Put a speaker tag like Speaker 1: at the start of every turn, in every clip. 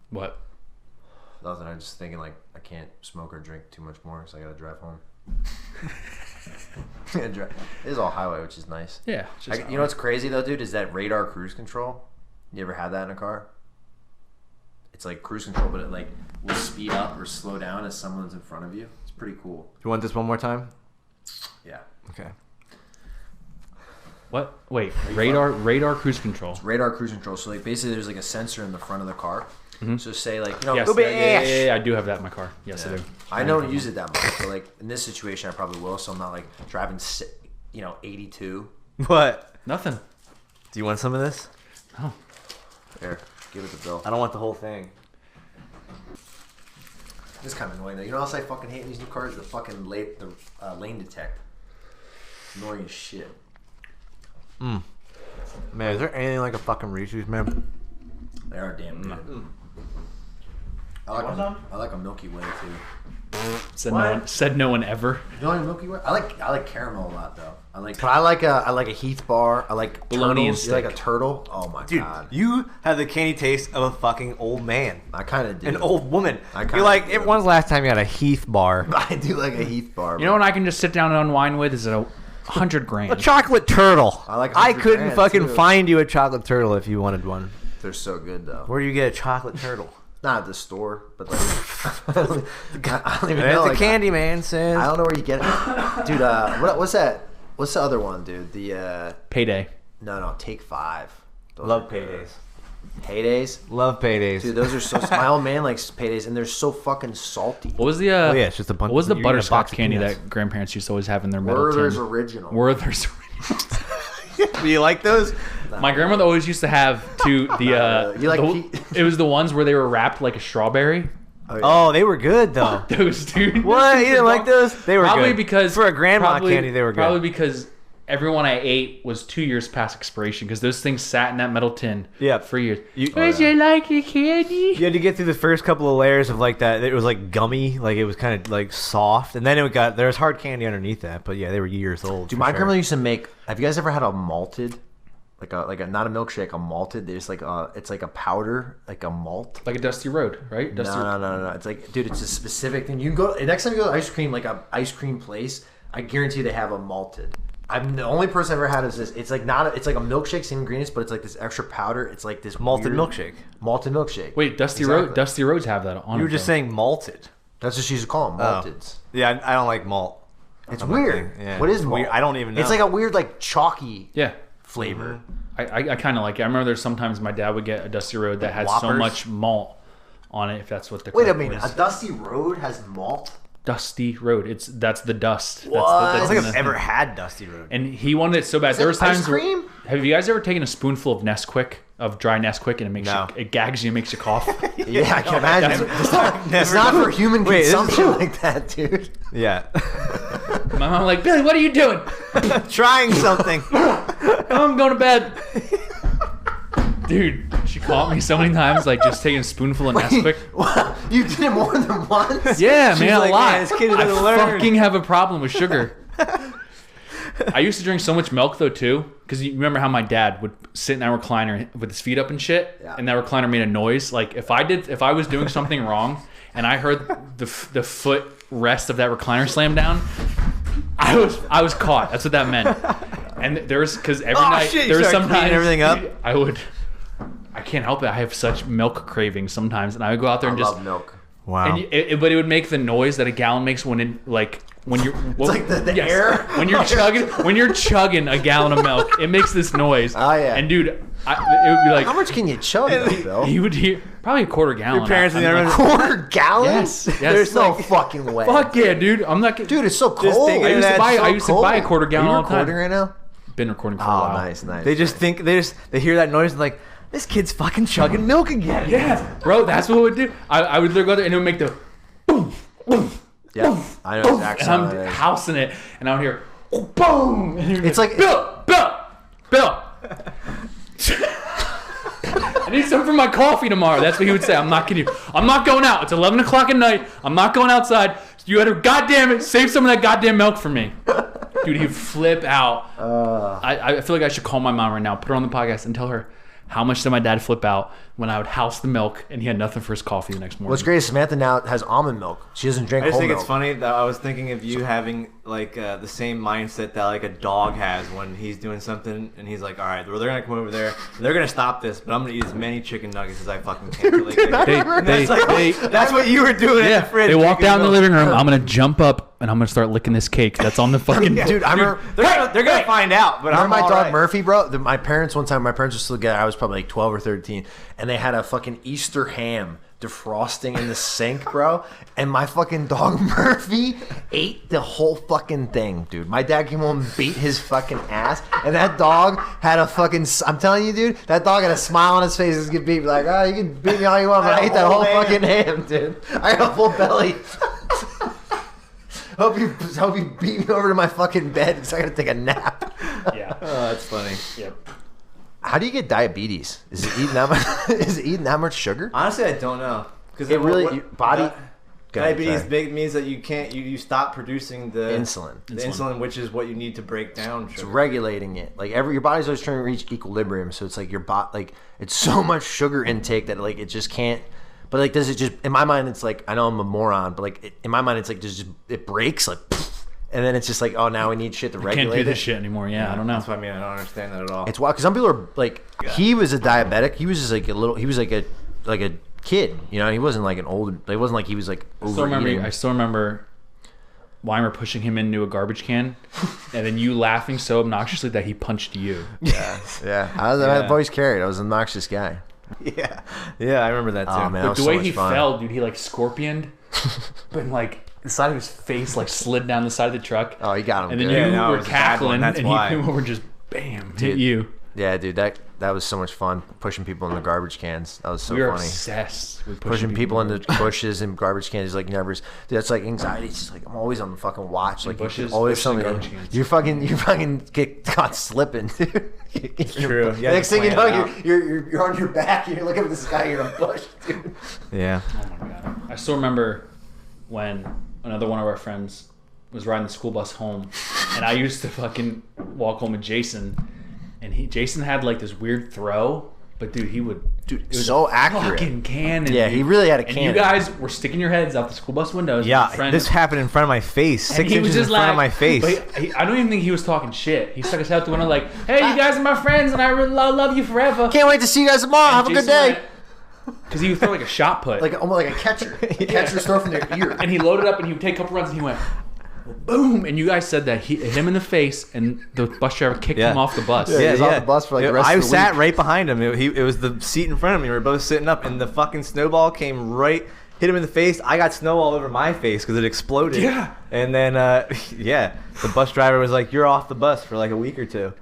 Speaker 1: What?
Speaker 2: Nothing. I'm just thinking like I can't smoke or drink too much more, so I gotta drive home. It is all highway, which is nice.
Speaker 1: Yeah.
Speaker 2: You know what's crazy though, dude? Is that radar cruise control? You ever had that in a car? It's like cruise control, but it like will speed up or slow down as someone's in front of you. It's pretty cool.
Speaker 3: You want this one more time?
Speaker 2: Yeah.
Speaker 3: Okay.
Speaker 1: What? Wait, radar cruise control.
Speaker 2: It's radar cruise control. So like basically there's like a sensor in the front of the car. Mm-hmm. So say like, you know,
Speaker 1: yes, yeah, I do have that in my car. Yes, yeah. I do.
Speaker 2: I don't use it that much, but like in this situation I probably will, so I'm not like driving 82.
Speaker 3: What?
Speaker 1: Nothing.
Speaker 3: Do you want some of this?
Speaker 1: No.
Speaker 2: Here, give it the bill.
Speaker 3: I don't want the whole thing.
Speaker 2: This is kind of annoying though. You know what else I fucking hate in these new cars? The fucking lane detect. Annoying as shit.
Speaker 3: Man, is there anything like a fucking Reese's, man?
Speaker 2: They are damn good. I like a Milky Way too.
Speaker 1: Said no one ever.
Speaker 2: You like Milky Way? I like caramel a lot though. But I like a Heath bar. I like turtles. You like a turtle? Oh my god!
Speaker 3: You have the candy taste of a fucking old man.
Speaker 2: I kind of do.
Speaker 3: An old woman. You're like, when's the last time you had a Heath bar?
Speaker 2: I do like a Heath bar.
Speaker 1: You know what I can just sit down and unwind with is $100,000.
Speaker 3: A chocolate turtle.
Speaker 2: I
Speaker 3: couldn't fucking find you a chocolate turtle if you wanted one.
Speaker 2: They're so good though.
Speaker 3: Where do you get a chocolate turtle?
Speaker 2: Not at the store, but like I don't even know.
Speaker 3: The
Speaker 2: like,
Speaker 3: candy man says.
Speaker 2: I don't know where you get it, dude. What's that? What's the other one, dude? The
Speaker 1: Payday.
Speaker 2: No, Take 5.
Speaker 3: Love paydays.
Speaker 2: Paydays?
Speaker 3: Love paydays.
Speaker 2: Dude, those are so. My old man likes paydays, and they're so fucking salty.
Speaker 1: What was the?
Speaker 3: It's just a bunch.
Speaker 1: What was the butterscotch candy that grandparents used to always have in their metal tin?
Speaker 2: Werther's Original.
Speaker 1: Werther's Original.
Speaker 3: Do you like those?
Speaker 1: My grandmother always used to have it was the ones where they were wrapped like a strawberry.
Speaker 3: Oh, they were good though.
Speaker 1: Those, dude.
Speaker 3: What? You didn't like those? They were
Speaker 1: probably
Speaker 3: good.
Speaker 1: Because
Speaker 3: for a grandma candy, they were good.
Speaker 1: Probably because everyone I ate was 2 years past expiration because those things sat in that metal tin for years. Would you like your candy?
Speaker 3: You had to get through the first couple of layers of like that. It was like gummy, like it was kind of like soft, and then there was hard candy underneath that. But yeah, they were years old.
Speaker 2: Dude, my grandma used to make. Have you guys ever had a malted? Like a not a milkshake, a malted. There's like it's like a powder, like a malt,
Speaker 1: like a Dusty Road, right?
Speaker 2: No. It's like, dude, it's a specific thing. You can go next time you go to ice cream, like a ice cream place. I guarantee they have a malted. I'm the only person I've ever had is this. It's like it's like a milkshake, same ingredients, but it's like this extra powder. It's like this
Speaker 3: malted milkshake.
Speaker 2: Malted milkshake.
Speaker 1: Wait, Dusty Roads have that on.
Speaker 3: You were just saying malted.
Speaker 2: That's what she used to call them, malteds.
Speaker 3: Yeah, I don't like malt.
Speaker 2: It's weird.
Speaker 3: Yeah.
Speaker 2: What is malt?
Speaker 3: Weird. I don't even know.
Speaker 2: It's like a weird, like chalky. Flavor.
Speaker 1: I kind of like it. I remember there's sometimes my dad would get a Dusty Road that had so much malt on it, if that's what the
Speaker 2: Wait a minute, a Dusty Road has malt?
Speaker 1: Dusty Road. That's the dust.
Speaker 2: What?
Speaker 3: I don't think I've ever had Dusty Road.
Speaker 1: And he wanted it so bad. There was times
Speaker 2: ice cream?
Speaker 1: Have you guys ever taken a spoonful of Nesquik, of dry Nesquik, and it makes it gags you and makes you cough?
Speaker 2: Yeah, I can imagine. It's not for human consumption like that, dude.
Speaker 3: Yeah.
Speaker 1: My mom like, Billy, what are you doing?
Speaker 3: Trying something.
Speaker 1: I'm going to bed. Dude, she caught me so many times, like just taking a spoonful of Nesquik.
Speaker 2: What? You did it more than once?
Speaker 1: Yeah, man, a lot.
Speaker 3: Man, this kid
Speaker 1: I
Speaker 3: doesn't learn.
Speaker 1: fucking have a problem with sugar. I used to drink so much milk though too, because you remember how my dad would sit in that recliner with his feet up and shit, and that recliner made a noise. Like if I was doing something wrong, and I heard the foot rest of that recliner slam down, I was caught. That's what that meant. And there was because every night there was sometimes
Speaker 3: everything up.
Speaker 1: I can't help it. I have such milk cravings sometimes, and I would go out there and
Speaker 2: I love milk.
Speaker 3: Wow.
Speaker 1: And but it would make the noise that a gallon makes when you're
Speaker 2: it's like the air
Speaker 1: when you're chugging a gallon of milk. It makes this noise.
Speaker 2: Oh yeah.
Speaker 1: And dude, it would be like,
Speaker 2: how much can you chug, Bill?
Speaker 1: He would hear probably a quarter gallon.
Speaker 3: Your parents
Speaker 2: a quarter gallon?
Speaker 1: Yes.
Speaker 2: There's no fucking way.
Speaker 1: Fuck yeah, dude. I'm not.
Speaker 2: Dude, it's so cold.
Speaker 1: I used to buy a quarter gallon.
Speaker 2: Are you recording right now?
Speaker 1: Been recording for a while.
Speaker 2: Nice.
Speaker 3: They just think they hear that noise and like, this kid's fucking chugging milk again.
Speaker 1: Yeah, bro, that's what it would do. I would literally go there and it would make the boom, boom.
Speaker 2: Yeah, boom, I know exactly.
Speaker 1: And I'm housing it, and I would hear boom. And
Speaker 2: it's like
Speaker 1: Bill. I need some for my coffee tomorrow. That's what he would say. I'm not kidding you. I'm not going out. It's 11 o'clock at night. I'm not going outside. You better goddamn it save some of that goddamn milk for me. Dude, he'd flip out. I feel like I should call my mom right now, put her on the podcast, and tell her, how much did my dad flip out when I would house the milk and he had nothing for his coffee the next morning.
Speaker 2: What's great is Samantha now has almond milk. She doesn't drink
Speaker 3: I just
Speaker 2: whole
Speaker 3: think
Speaker 2: milk.
Speaker 3: it's funny that I was thinking of you having like the same mindset that like a dog has when he's doing something and he's like, all right, well, they're gonna come over there, they're gonna stop this, but I'm gonna eat as many chicken nuggets as I fucking can. That's what you were doing in the fridge.
Speaker 1: They walk down the living room. I'm gonna jump up and I'm gonna start licking this cake that's on the fucking.
Speaker 2: Dude, I remember
Speaker 3: They're gonna find out. But
Speaker 2: remember
Speaker 3: I'm
Speaker 2: my
Speaker 3: all
Speaker 2: dog
Speaker 3: right.
Speaker 2: Murphy, bro. My parents one time. My parents were still together. I was probably like 12 or 13, and they had a fucking Easter ham defrosting in the sink, bro. And my fucking dog Murphy ate the whole fucking thing, dude. My dad came home and beat his fucking ass, and that dog had a fucking. I'm telling you, dude, that dog had a smile on his face. He's gonna beat me like, oh, you can beat me all you want, but I ate that whole fucking ham, dude. I got a full belly. Hope you beat me over to my fucking bed because I gotta take a nap.
Speaker 1: Yeah.
Speaker 3: Oh, that's funny.
Speaker 1: Yep.
Speaker 2: How do you get diabetes? Is it eating that much? Is it eating that much sugar?
Speaker 3: Honestly, I don't know. Because
Speaker 2: It really body.
Speaker 3: Diabetes big means that you can't you stop producing the
Speaker 2: Insulin.
Speaker 3: the insulin, which is what you need to break down
Speaker 2: It's
Speaker 3: sugar.
Speaker 2: regulating it. Like your body's always trying to reach equilibrium. So it's like like it's so much sugar intake that like it just can't. But like, does it just? In my mind, it's like I know I'm a moron, but like in my mind, it's like just it breaks like, and then it's just like, oh, now we need shit to regulate
Speaker 1: Can't do
Speaker 2: it.
Speaker 1: this shit anymore. Yeah, I don't know.
Speaker 3: That's what I mean. I don't understand that at all.
Speaker 2: It's wild because some people are like, he was a diabetic. He was just like a little. He was like a kid. You know, he wasn't like an old. It wasn't like he was like overeating.
Speaker 1: I still remember Weimer pushing him into a garbage can, and then you laughing so obnoxiously that he punched you.
Speaker 2: Yeah. I've always carried. I was an obnoxious guy.
Speaker 3: Yeah, I remember that too.
Speaker 2: Oh man, that
Speaker 1: But
Speaker 2: was
Speaker 1: the
Speaker 2: so
Speaker 1: way
Speaker 2: much
Speaker 1: he
Speaker 2: fun.
Speaker 1: fell, dude, he like scorpioned, but like the side of his face like slid down the side of the truck.
Speaker 2: Oh, he got him.
Speaker 1: And then
Speaker 2: good.
Speaker 1: you
Speaker 3: no, it
Speaker 1: were
Speaker 3: was a bad one,
Speaker 1: cackling,
Speaker 3: that's
Speaker 1: and
Speaker 3: why.
Speaker 1: he came over and just bam hit
Speaker 2: Dude.
Speaker 1: you.
Speaker 2: Yeah, dude, that was so much fun pushing people in the garbage cans. That was so
Speaker 1: We were
Speaker 2: funny.
Speaker 1: obsessed with
Speaker 2: Pushing people into bushes and garbage cans is like never. Dude, that's like anxiety. It's just like I'm always on the fucking watch. Like
Speaker 1: bushes,
Speaker 2: always
Speaker 1: bushes
Speaker 2: something.
Speaker 1: and garbage cans.
Speaker 2: You fucking get caught slipping, dude.
Speaker 3: True. Yeah,
Speaker 2: Next thing you know,
Speaker 3: plan it
Speaker 2: you're on your back. And you're looking at this guy. You're in a bush, dude.
Speaker 3: Yeah.
Speaker 1: Oh my god! I still remember when another one of our friends was riding the school bus home, and I used to fucking walk home with Jason, and Jason had like this weird throw, but dude, he would.
Speaker 2: Dude,
Speaker 1: It was
Speaker 2: so
Speaker 1: a
Speaker 2: accurate.
Speaker 1: fucking cannon.
Speaker 2: Yeah,
Speaker 1: dude.
Speaker 2: he really had a
Speaker 1: And
Speaker 2: cannon.
Speaker 1: you guys were sticking your heads out the school bus windows.
Speaker 3: Yeah,
Speaker 1: and your friend,
Speaker 3: this happened in front of my face. 6 inches in front of my face.
Speaker 1: But I don't even think he was talking shit. He stuck his head out the window like, "Hey, you guys are my friends, and I really love you forever."
Speaker 2: Can't wait to see you guys tomorrow. Have a good day.
Speaker 1: Because he would throw like a shot put,
Speaker 2: Like almost like a catcher. Catcher's throw from their ear.
Speaker 1: and he loaded up, and he would take a couple runs, and he went, boom. And you guys said that he hit him in the face, and the bus driver kicked him off the bus.
Speaker 2: Yeah. He was off the bus for, like, the rest
Speaker 3: I
Speaker 2: of the
Speaker 3: sat
Speaker 2: week.
Speaker 3: right behind him. It was the seat in front of me. We were both sitting up, and the fucking snowball came right, hit him in the face. I got snow all over my face because it exploded.
Speaker 1: Yeah.
Speaker 3: And then, the bus driver was like, "You're off the bus for like a week or two."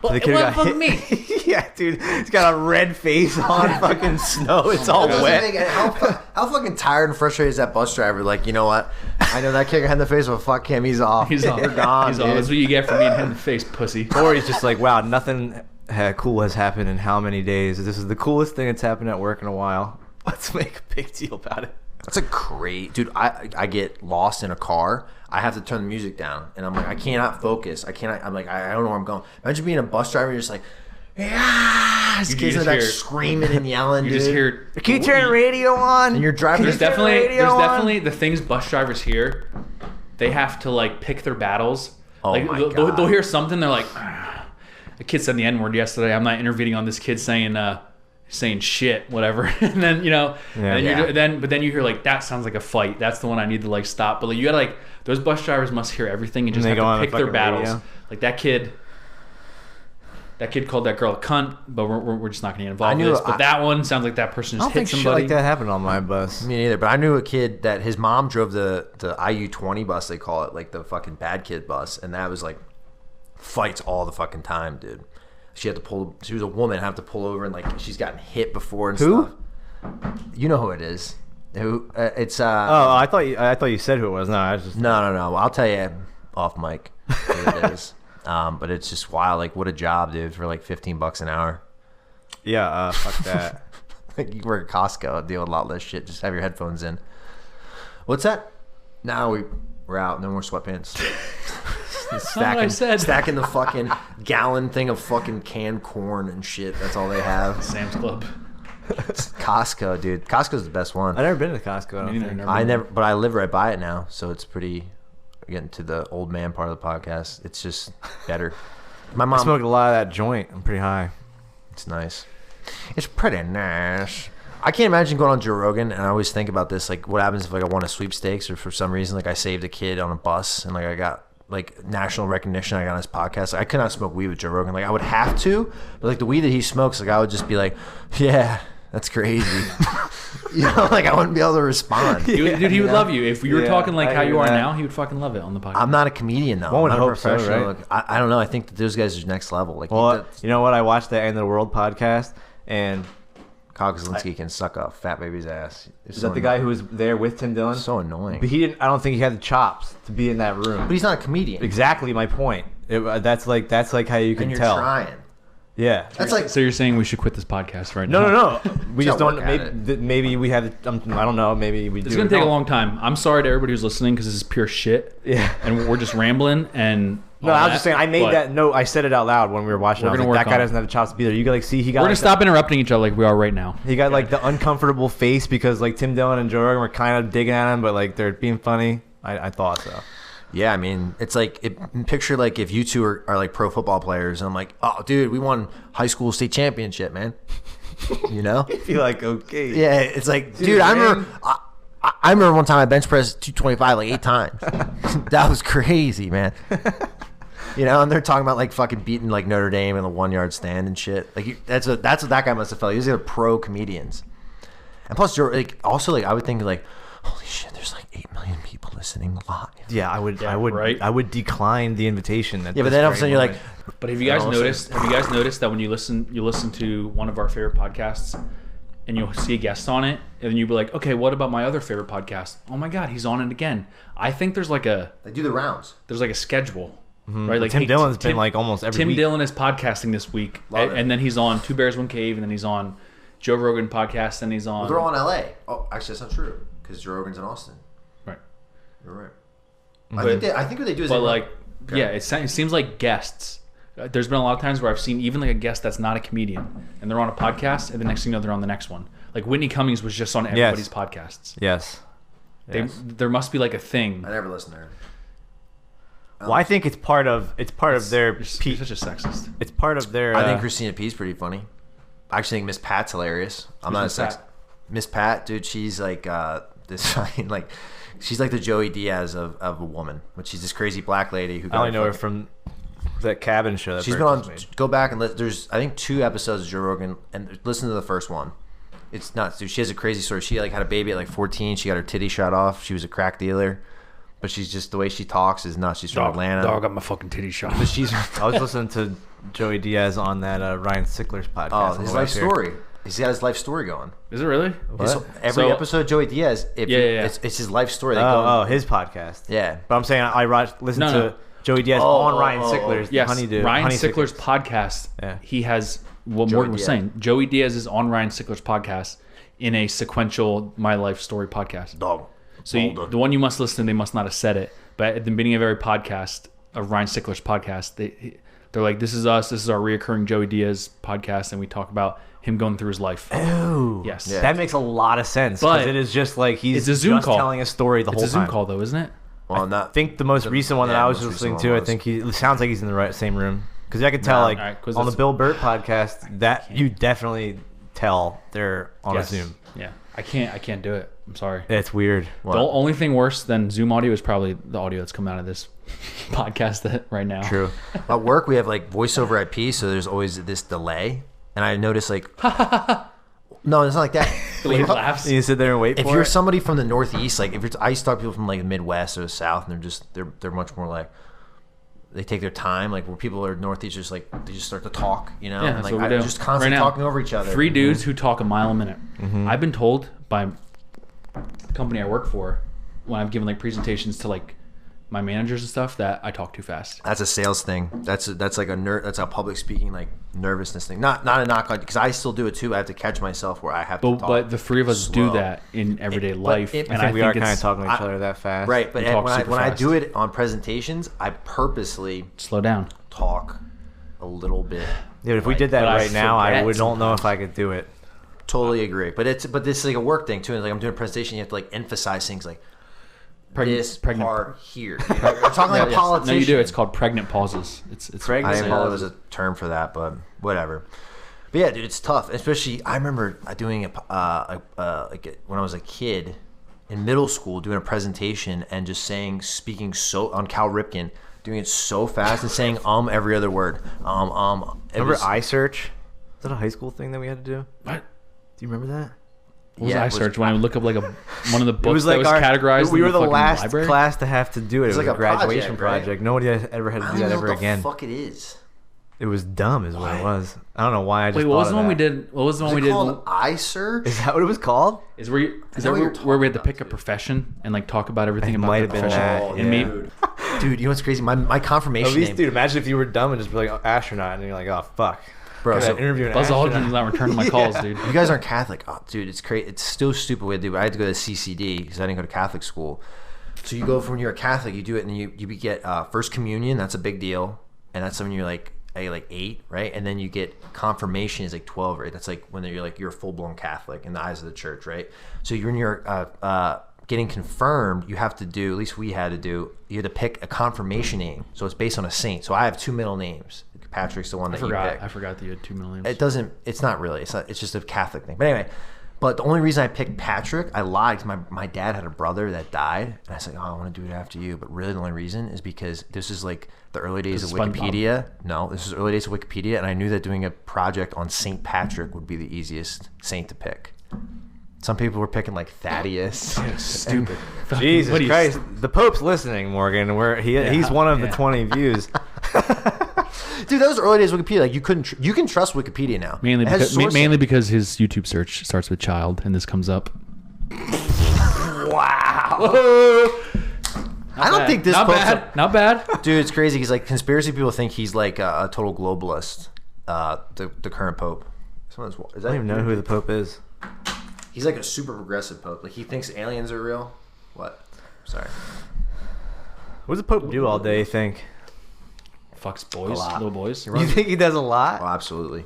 Speaker 1: Well,
Speaker 3: The
Speaker 1: it
Speaker 3: kid
Speaker 1: wasn't
Speaker 3: got
Speaker 1: fucking
Speaker 3: hit.
Speaker 1: me.
Speaker 3: Yeah, dude, he's got a red face on fucking snow. It's all
Speaker 2: That's the
Speaker 3: wet.
Speaker 2: thing, and how fucking tired and frustrated is that bus driver? Like, you know what? I know that kicker had in the face, but fuck him. He's off.
Speaker 1: He's off.
Speaker 2: We're gone,
Speaker 1: He's
Speaker 2: dude.
Speaker 1: off. That's what you get for being hit in the face, pussy.
Speaker 3: Or he's just like, wow, nothing cool has happened in how many days? This is the coolest thing that's happened at work in a while. Let's make a big deal about it.
Speaker 2: That's a great dude. I get lost in a car. I have to turn the music down, and I'm like, I cannot focus. I'm like, I don't know where I'm going. Imagine being a bus driver. You're just like, yeah, these
Speaker 1: You
Speaker 2: kids
Speaker 1: just
Speaker 2: are like
Speaker 1: hear-
Speaker 2: screaming and yelling.
Speaker 1: You
Speaker 2: dude.
Speaker 1: just hear.
Speaker 3: Can you turn the radio on?
Speaker 2: And you're driving.
Speaker 1: There's
Speaker 3: turn the radio on?
Speaker 1: definitely the things bus drivers hear. They have to like pick their battles.
Speaker 2: Oh
Speaker 1: like
Speaker 2: my
Speaker 1: they'll
Speaker 2: God.
Speaker 1: hear something. They're like, "Ah." The kid said the N word yesterday. I'm not intervening on this kid saying shit, whatever. And then but then you hear like that sounds like a fight. That's the one I need to like stop. But like you gotta like those bus drivers must hear everything and just
Speaker 3: they
Speaker 1: have
Speaker 3: go on
Speaker 1: to
Speaker 3: the
Speaker 1: pick their
Speaker 3: fucking
Speaker 1: battles.
Speaker 3: radio.
Speaker 1: Like that kid. That kid called that girl a cunt, but we're just not going to get involved in this. But that one sounds like that person
Speaker 3: I
Speaker 1: just
Speaker 3: don't
Speaker 1: hit
Speaker 3: think shit
Speaker 1: somebody.
Speaker 3: like that happened on my bus.
Speaker 2: Me neither, but I knew a kid that his mom drove the IU-20 bus, they call it, like the fucking bad kid bus, and that was like fights all the fucking time, dude. She was a woman, have to pull over, and like she's gotten hit before and
Speaker 3: Who?
Speaker 2: stuff. You know who it is. Who? It's
Speaker 3: Oh, I thought you said who it was. No, I was just
Speaker 2: no. I'll tell you off mic who it is. But it's just wild. Like, what a job, dude, for like $15 an hour.
Speaker 3: yeah. Fuck that.
Speaker 2: Like, you work at Costco, deal with a lot less shit. Just have your headphones in. What's that? Now we're out. No more sweatpants. stacking the fucking gallon thing of fucking canned corn and shit. That's all they have.
Speaker 1: Sam's Club.
Speaker 2: It's Costco, dude. Costco's the best one.
Speaker 3: I've never been to Costco.
Speaker 2: I never, but I live right by it now, so it's pretty. Getting to the old man part of the podcast, it's just better. My mom
Speaker 3: I smoked a lot of that joint. I'm pretty high.
Speaker 2: It's nice. It's pretty nice. I can't imagine going on Joe Rogan, and I always think about this, like what happens if like I won a sweepstakes or for some reason like I saved a kid on a bus and like I got like national recognition. I got on his podcast. Like, I could not smoke weed with Joe Rogan. Like I would have to, but like the weed that he smokes, like I would just be like, yeah, that's crazy. You know, like I wouldn't be able to respond.
Speaker 1: Dude, he would love you if you were talking like how you are now. He would fucking love it on the podcast.
Speaker 2: I'm not a comedian though.
Speaker 3: One
Speaker 2: I'm
Speaker 3: would
Speaker 2: not a
Speaker 3: hope so,
Speaker 2: professional.
Speaker 3: right?
Speaker 2: Like, I don't know. I think that those guys are next level. Like,
Speaker 3: Well, you know what? I watched the End of the World podcast, and
Speaker 2: Kyle Kaczynski can suck a fat baby's ass.
Speaker 3: is that the guy who was there with Tim Dillon?
Speaker 2: So annoying.
Speaker 3: But he didn't. I don't think he had the chops to be in that room.
Speaker 2: But he's not a comedian.
Speaker 3: Exactly my point. That's like how you can
Speaker 2: And you're
Speaker 3: tell.
Speaker 2: trying.
Speaker 3: Yeah.
Speaker 2: That's like
Speaker 1: So you're saying we should quit this podcast right now?
Speaker 3: No. We just
Speaker 2: not
Speaker 3: don't.
Speaker 2: work
Speaker 3: Maybe we have. I don't know. Maybe we do.
Speaker 1: It's gonna take a long time. I'm sorry to everybody who's listening because this is pure shit.
Speaker 3: Yeah.
Speaker 1: And we're just rambling and.
Speaker 3: No, I was just saying. I made that note. I said it out loud when we were watching.
Speaker 1: We're
Speaker 3: I was
Speaker 1: gonna
Speaker 3: like,
Speaker 1: work
Speaker 3: that guy
Speaker 1: on it.
Speaker 3: doesn't have the chops to be there. You got like see he got.
Speaker 1: We're gonna
Speaker 3: like,
Speaker 1: stop interrupting each other like we are right now.
Speaker 3: He got like the uncomfortable face because like Tim Dillon and Joe Rogan were kind of digging at him, but like they're being funny. I thought so.
Speaker 2: Yeah, I mean, it's like picture like if you two are like pro football players, and I'm like, oh, dude, we won high school state championship, man. You know?
Speaker 3: I feel like okay.
Speaker 2: Yeah, it's like, dude, I remember one time I bench pressed 225 like 8 times. That was crazy, man. You know, and they're talking about like fucking beating like Notre Dame in the 1-yard stand and shit. Like that's what that guy must have felt. He was like pro comedians, and plus, like also like I would think like, holy shit, there's like 8 million people listening live.
Speaker 3: Yeah, I would decline the invitation.
Speaker 2: Yeah, but then all of a sudden you're like,
Speaker 1: But have you guys noticed? Have you guys noticed that when you listen to one of our favorite podcasts, and you'll see a guest on it, and then you'll be like, okay, what about my other favorite podcast? Oh my god, he's on it again. I think there's like a
Speaker 2: they do the rounds.
Speaker 1: There's like a schedule, right? Like
Speaker 3: Tim Dillon's been like almost every
Speaker 1: Tim
Speaker 3: week.
Speaker 1: Dillon is podcasting this week, and then he's on Two Bears One Cave, and then he's on Joe Rogan podcast, and he's on.
Speaker 2: Well, they're all in L.A. Oh, actually, that's not true because Joe Rogan's in Austin.
Speaker 1: Right.
Speaker 2: You're right. I think what they do is.
Speaker 1: But like, yeah, it seems like guests. There's been a lot of times where I've seen even like a guest that's not a comedian, and they're on a podcast, and the next thing you know, they're on the next one. Like Whitney Cummings was just on everybody's podcasts.
Speaker 3: Yes.
Speaker 1: There must be like a thing.
Speaker 2: I never listened to her.
Speaker 3: Well, I think it's part of their.
Speaker 1: You're such a sexist.
Speaker 3: It's part of their.
Speaker 2: I think Christina P's pretty funny. I actually think Miss Pat's hilarious. I'm not a sex. Miss Pat, dude, she's like this like she's like the Joey Diaz of a woman, but she's this crazy black lady who.
Speaker 3: I only know her from that cabin show. That
Speaker 2: she's been on. Go back and there's I think 2 episodes of Joe Rogan and listen to the first one. It's nuts, dude. She has a crazy story. She like had a baby at like 14. She got her titty shot off. She was a crack dealer. But she's just the way she talks is nuts. She's from Atlanta.
Speaker 1: Dog got my fucking titty shot.
Speaker 3: But I was listening to Joey Diaz on that Ryan Sickler's podcast.
Speaker 2: Oh, his life story. He's got his life story going.
Speaker 1: Is it really?
Speaker 2: Every episode of Joey Diaz, it's his life story.
Speaker 3: His podcast.
Speaker 2: Yeah.
Speaker 3: But I'm saying I listened to Joey Diaz on Ryan Sickler's.
Speaker 1: Yes,
Speaker 3: Honeydew.
Speaker 1: Ryan Sickler's podcast. Yeah. He has what Morgan was saying. Joey Diaz is on Ryan Sickler's podcast in a sequential My Life Story podcast.
Speaker 2: Dog.
Speaker 1: So the one you must listen to, they must not have said it, but at the beginning of every podcast of Ryan Sickler's podcast, they're like, "This is us. This is our reoccurring Joey Diaz podcast," and we talk about him going through his life.
Speaker 3: Oh,
Speaker 1: yes,
Speaker 3: that makes a lot of sense. Because it is just like he's
Speaker 1: it's a Zoom call.
Speaker 3: Telling a story the whole time.
Speaker 1: It's a Zoom call, though, isn't it?
Speaker 2: Well,
Speaker 3: I think the most recent one that I was listening to, I think it sounds like he's in the same room because I could tell on the Bill Burr podcast that you definitely tell they're on a Zoom.
Speaker 1: Yeah, I can't do it. I'm sorry.
Speaker 3: It's weird.
Speaker 1: The only thing worse than Zoom audio is probably the audio that's coming out of this podcast right now.
Speaker 2: True. At work, we have like voice over IP, so there's always this delay. And I noticed like, no, it's not like that.
Speaker 1: He laughs.
Speaker 3: You sit there and wait
Speaker 2: if
Speaker 3: for
Speaker 2: you're
Speaker 3: it?
Speaker 2: somebody from the Northeast, like I used to talk to people from like the Midwest or the South, and they're much more like, they take their time, like where people are Northeast, just like they just start to talk, you know,
Speaker 1: Yeah,
Speaker 2: and
Speaker 1: that's
Speaker 2: like
Speaker 1: what we do.
Speaker 2: just constantly
Speaker 1: Right now,
Speaker 2: talking over each other.
Speaker 1: 3 dudes who talk a mile a minute. I've been told by the company I work for when I've given like presentations to like my managers and stuff that I talk too fast.
Speaker 2: That's a sales thing. That's like that's a public speaking like nervousness thing. Not a knock on because I still do it too. I have to catch myself where I have to talk.
Speaker 1: But the three of us
Speaker 2: slow.
Speaker 1: do that in everyday life,
Speaker 3: and I think we are kind of talking to each other that fast.
Speaker 2: Right, but when I
Speaker 1: fast.
Speaker 2: do it on presentations, I purposely
Speaker 1: slow down.
Speaker 2: talk a little bit.
Speaker 3: Dude, if we did that
Speaker 1: But I
Speaker 3: right now, I
Speaker 1: forget
Speaker 3: don't know if I could do it.
Speaker 2: Totally agree. But this is like a work thing too. Like I'm doing a presentation, you have to like emphasize things like this part here. You know, you're talking like a politician.
Speaker 1: No, you do. It's called pregnant pauses. It's
Speaker 3: Pregnant
Speaker 2: I didn't know
Speaker 3: pauses.
Speaker 2: there was a term for that, but whatever. But yeah, dude, it's tough. Especially, I remember doing when I was a kid in middle school, doing a presentation and just speaking so on Cal Ripken, doing it so fast and saying every other word.
Speaker 3: Remember iSearch? Is that a high school thing that we had to do?
Speaker 1: What?
Speaker 3: Do you remember that?
Speaker 1: What was I search when I would look up like one of the books
Speaker 3: like
Speaker 1: that was categorized?
Speaker 3: We
Speaker 1: in
Speaker 3: were the
Speaker 1: fucking
Speaker 3: last
Speaker 1: library?
Speaker 3: class to have to do it. It was
Speaker 2: like
Speaker 3: a
Speaker 2: a
Speaker 3: graduation
Speaker 2: project,
Speaker 3: project.
Speaker 2: right?
Speaker 3: Nobody ever had to do that ever again.
Speaker 2: What the fuck it is?
Speaker 3: It was dumb, is what it was. I don't know why I just.
Speaker 1: Wait, what
Speaker 3: thought
Speaker 1: was
Speaker 3: of
Speaker 1: the one we
Speaker 3: that.
Speaker 1: did? What was the one we
Speaker 2: Is it
Speaker 1: did?
Speaker 2: called iSearch?
Speaker 3: Is that what it was called?
Speaker 1: Is where we had to pick a profession and like talk about everything
Speaker 3: It
Speaker 1: about
Speaker 3: might
Speaker 1: the
Speaker 3: have been
Speaker 1: profession.
Speaker 3: that,
Speaker 1: And
Speaker 3: yeah.
Speaker 1: maybe
Speaker 2: Dude, you know what's crazy? My confirmation
Speaker 3: At least,
Speaker 2: name.
Speaker 3: dude, imagine if you were dumb and just be like astronaut, and you're like, oh fuck,
Speaker 2: Bro, so
Speaker 3: interview an
Speaker 1: Buzz
Speaker 3: astronaut.
Speaker 1: Aldrin's not returning my calls, dude.
Speaker 2: you guys aren't Catholic. Oh, dude, it's crazy. It's still stupid way to do it. I had to go to CCD because I didn't go to Catholic school. So you go from when you're a Catholic, you do it, and you get First Communion. That's a big deal, and that's when you're like 8, right? And then you get confirmation is like 12, right? That's like when you're a full blown Catholic in the eyes of the church, right? So when you're getting confirmed, you have to do, at least we had to do, you had to pick a confirmation name. So it's based on a saint. So I have 2 middle names. Patrick's the one that you picked.
Speaker 1: I forgot that you had 2 million.
Speaker 2: It's not really. It's just a Catholic thing. But anyway, but the only reason I picked Patrick, I lied. My dad had a brother that died. And I was like, oh, I want to do it after you. But really the only reason is because this is like the early days of Wikipedia. No, this is early days of Wikipedia. And I knew that doing a project on St. Patrick would be the easiest saint to pick. Some people were picking like Thaddeus.
Speaker 1: Stupid.
Speaker 3: Jesus
Speaker 1: What do you-
Speaker 3: Christ, the Pope's listening, Morgan. He's one of the 20 views.
Speaker 2: Dude, that was the early days of Wikipedia. Like you can trust Wikipedia now.
Speaker 1: Mainly because his YouTube search starts with child and this comes up.
Speaker 2: Wow. I don't think this
Speaker 1: not
Speaker 2: Pope's
Speaker 1: bad. Not bad.
Speaker 2: Dude, it's crazy because like conspiracy people think he's like a total globalist. The current Pope.
Speaker 3: I don't even know who the Pope is.
Speaker 2: He's like a super progressive Pope. Like he thinks aliens are real. What? Sorry.
Speaker 3: What does the Pope do all day, you think?
Speaker 1: Fucks boys,
Speaker 2: lot.
Speaker 1: little boys.
Speaker 3: You think he does a lot?
Speaker 2: Oh, absolutely.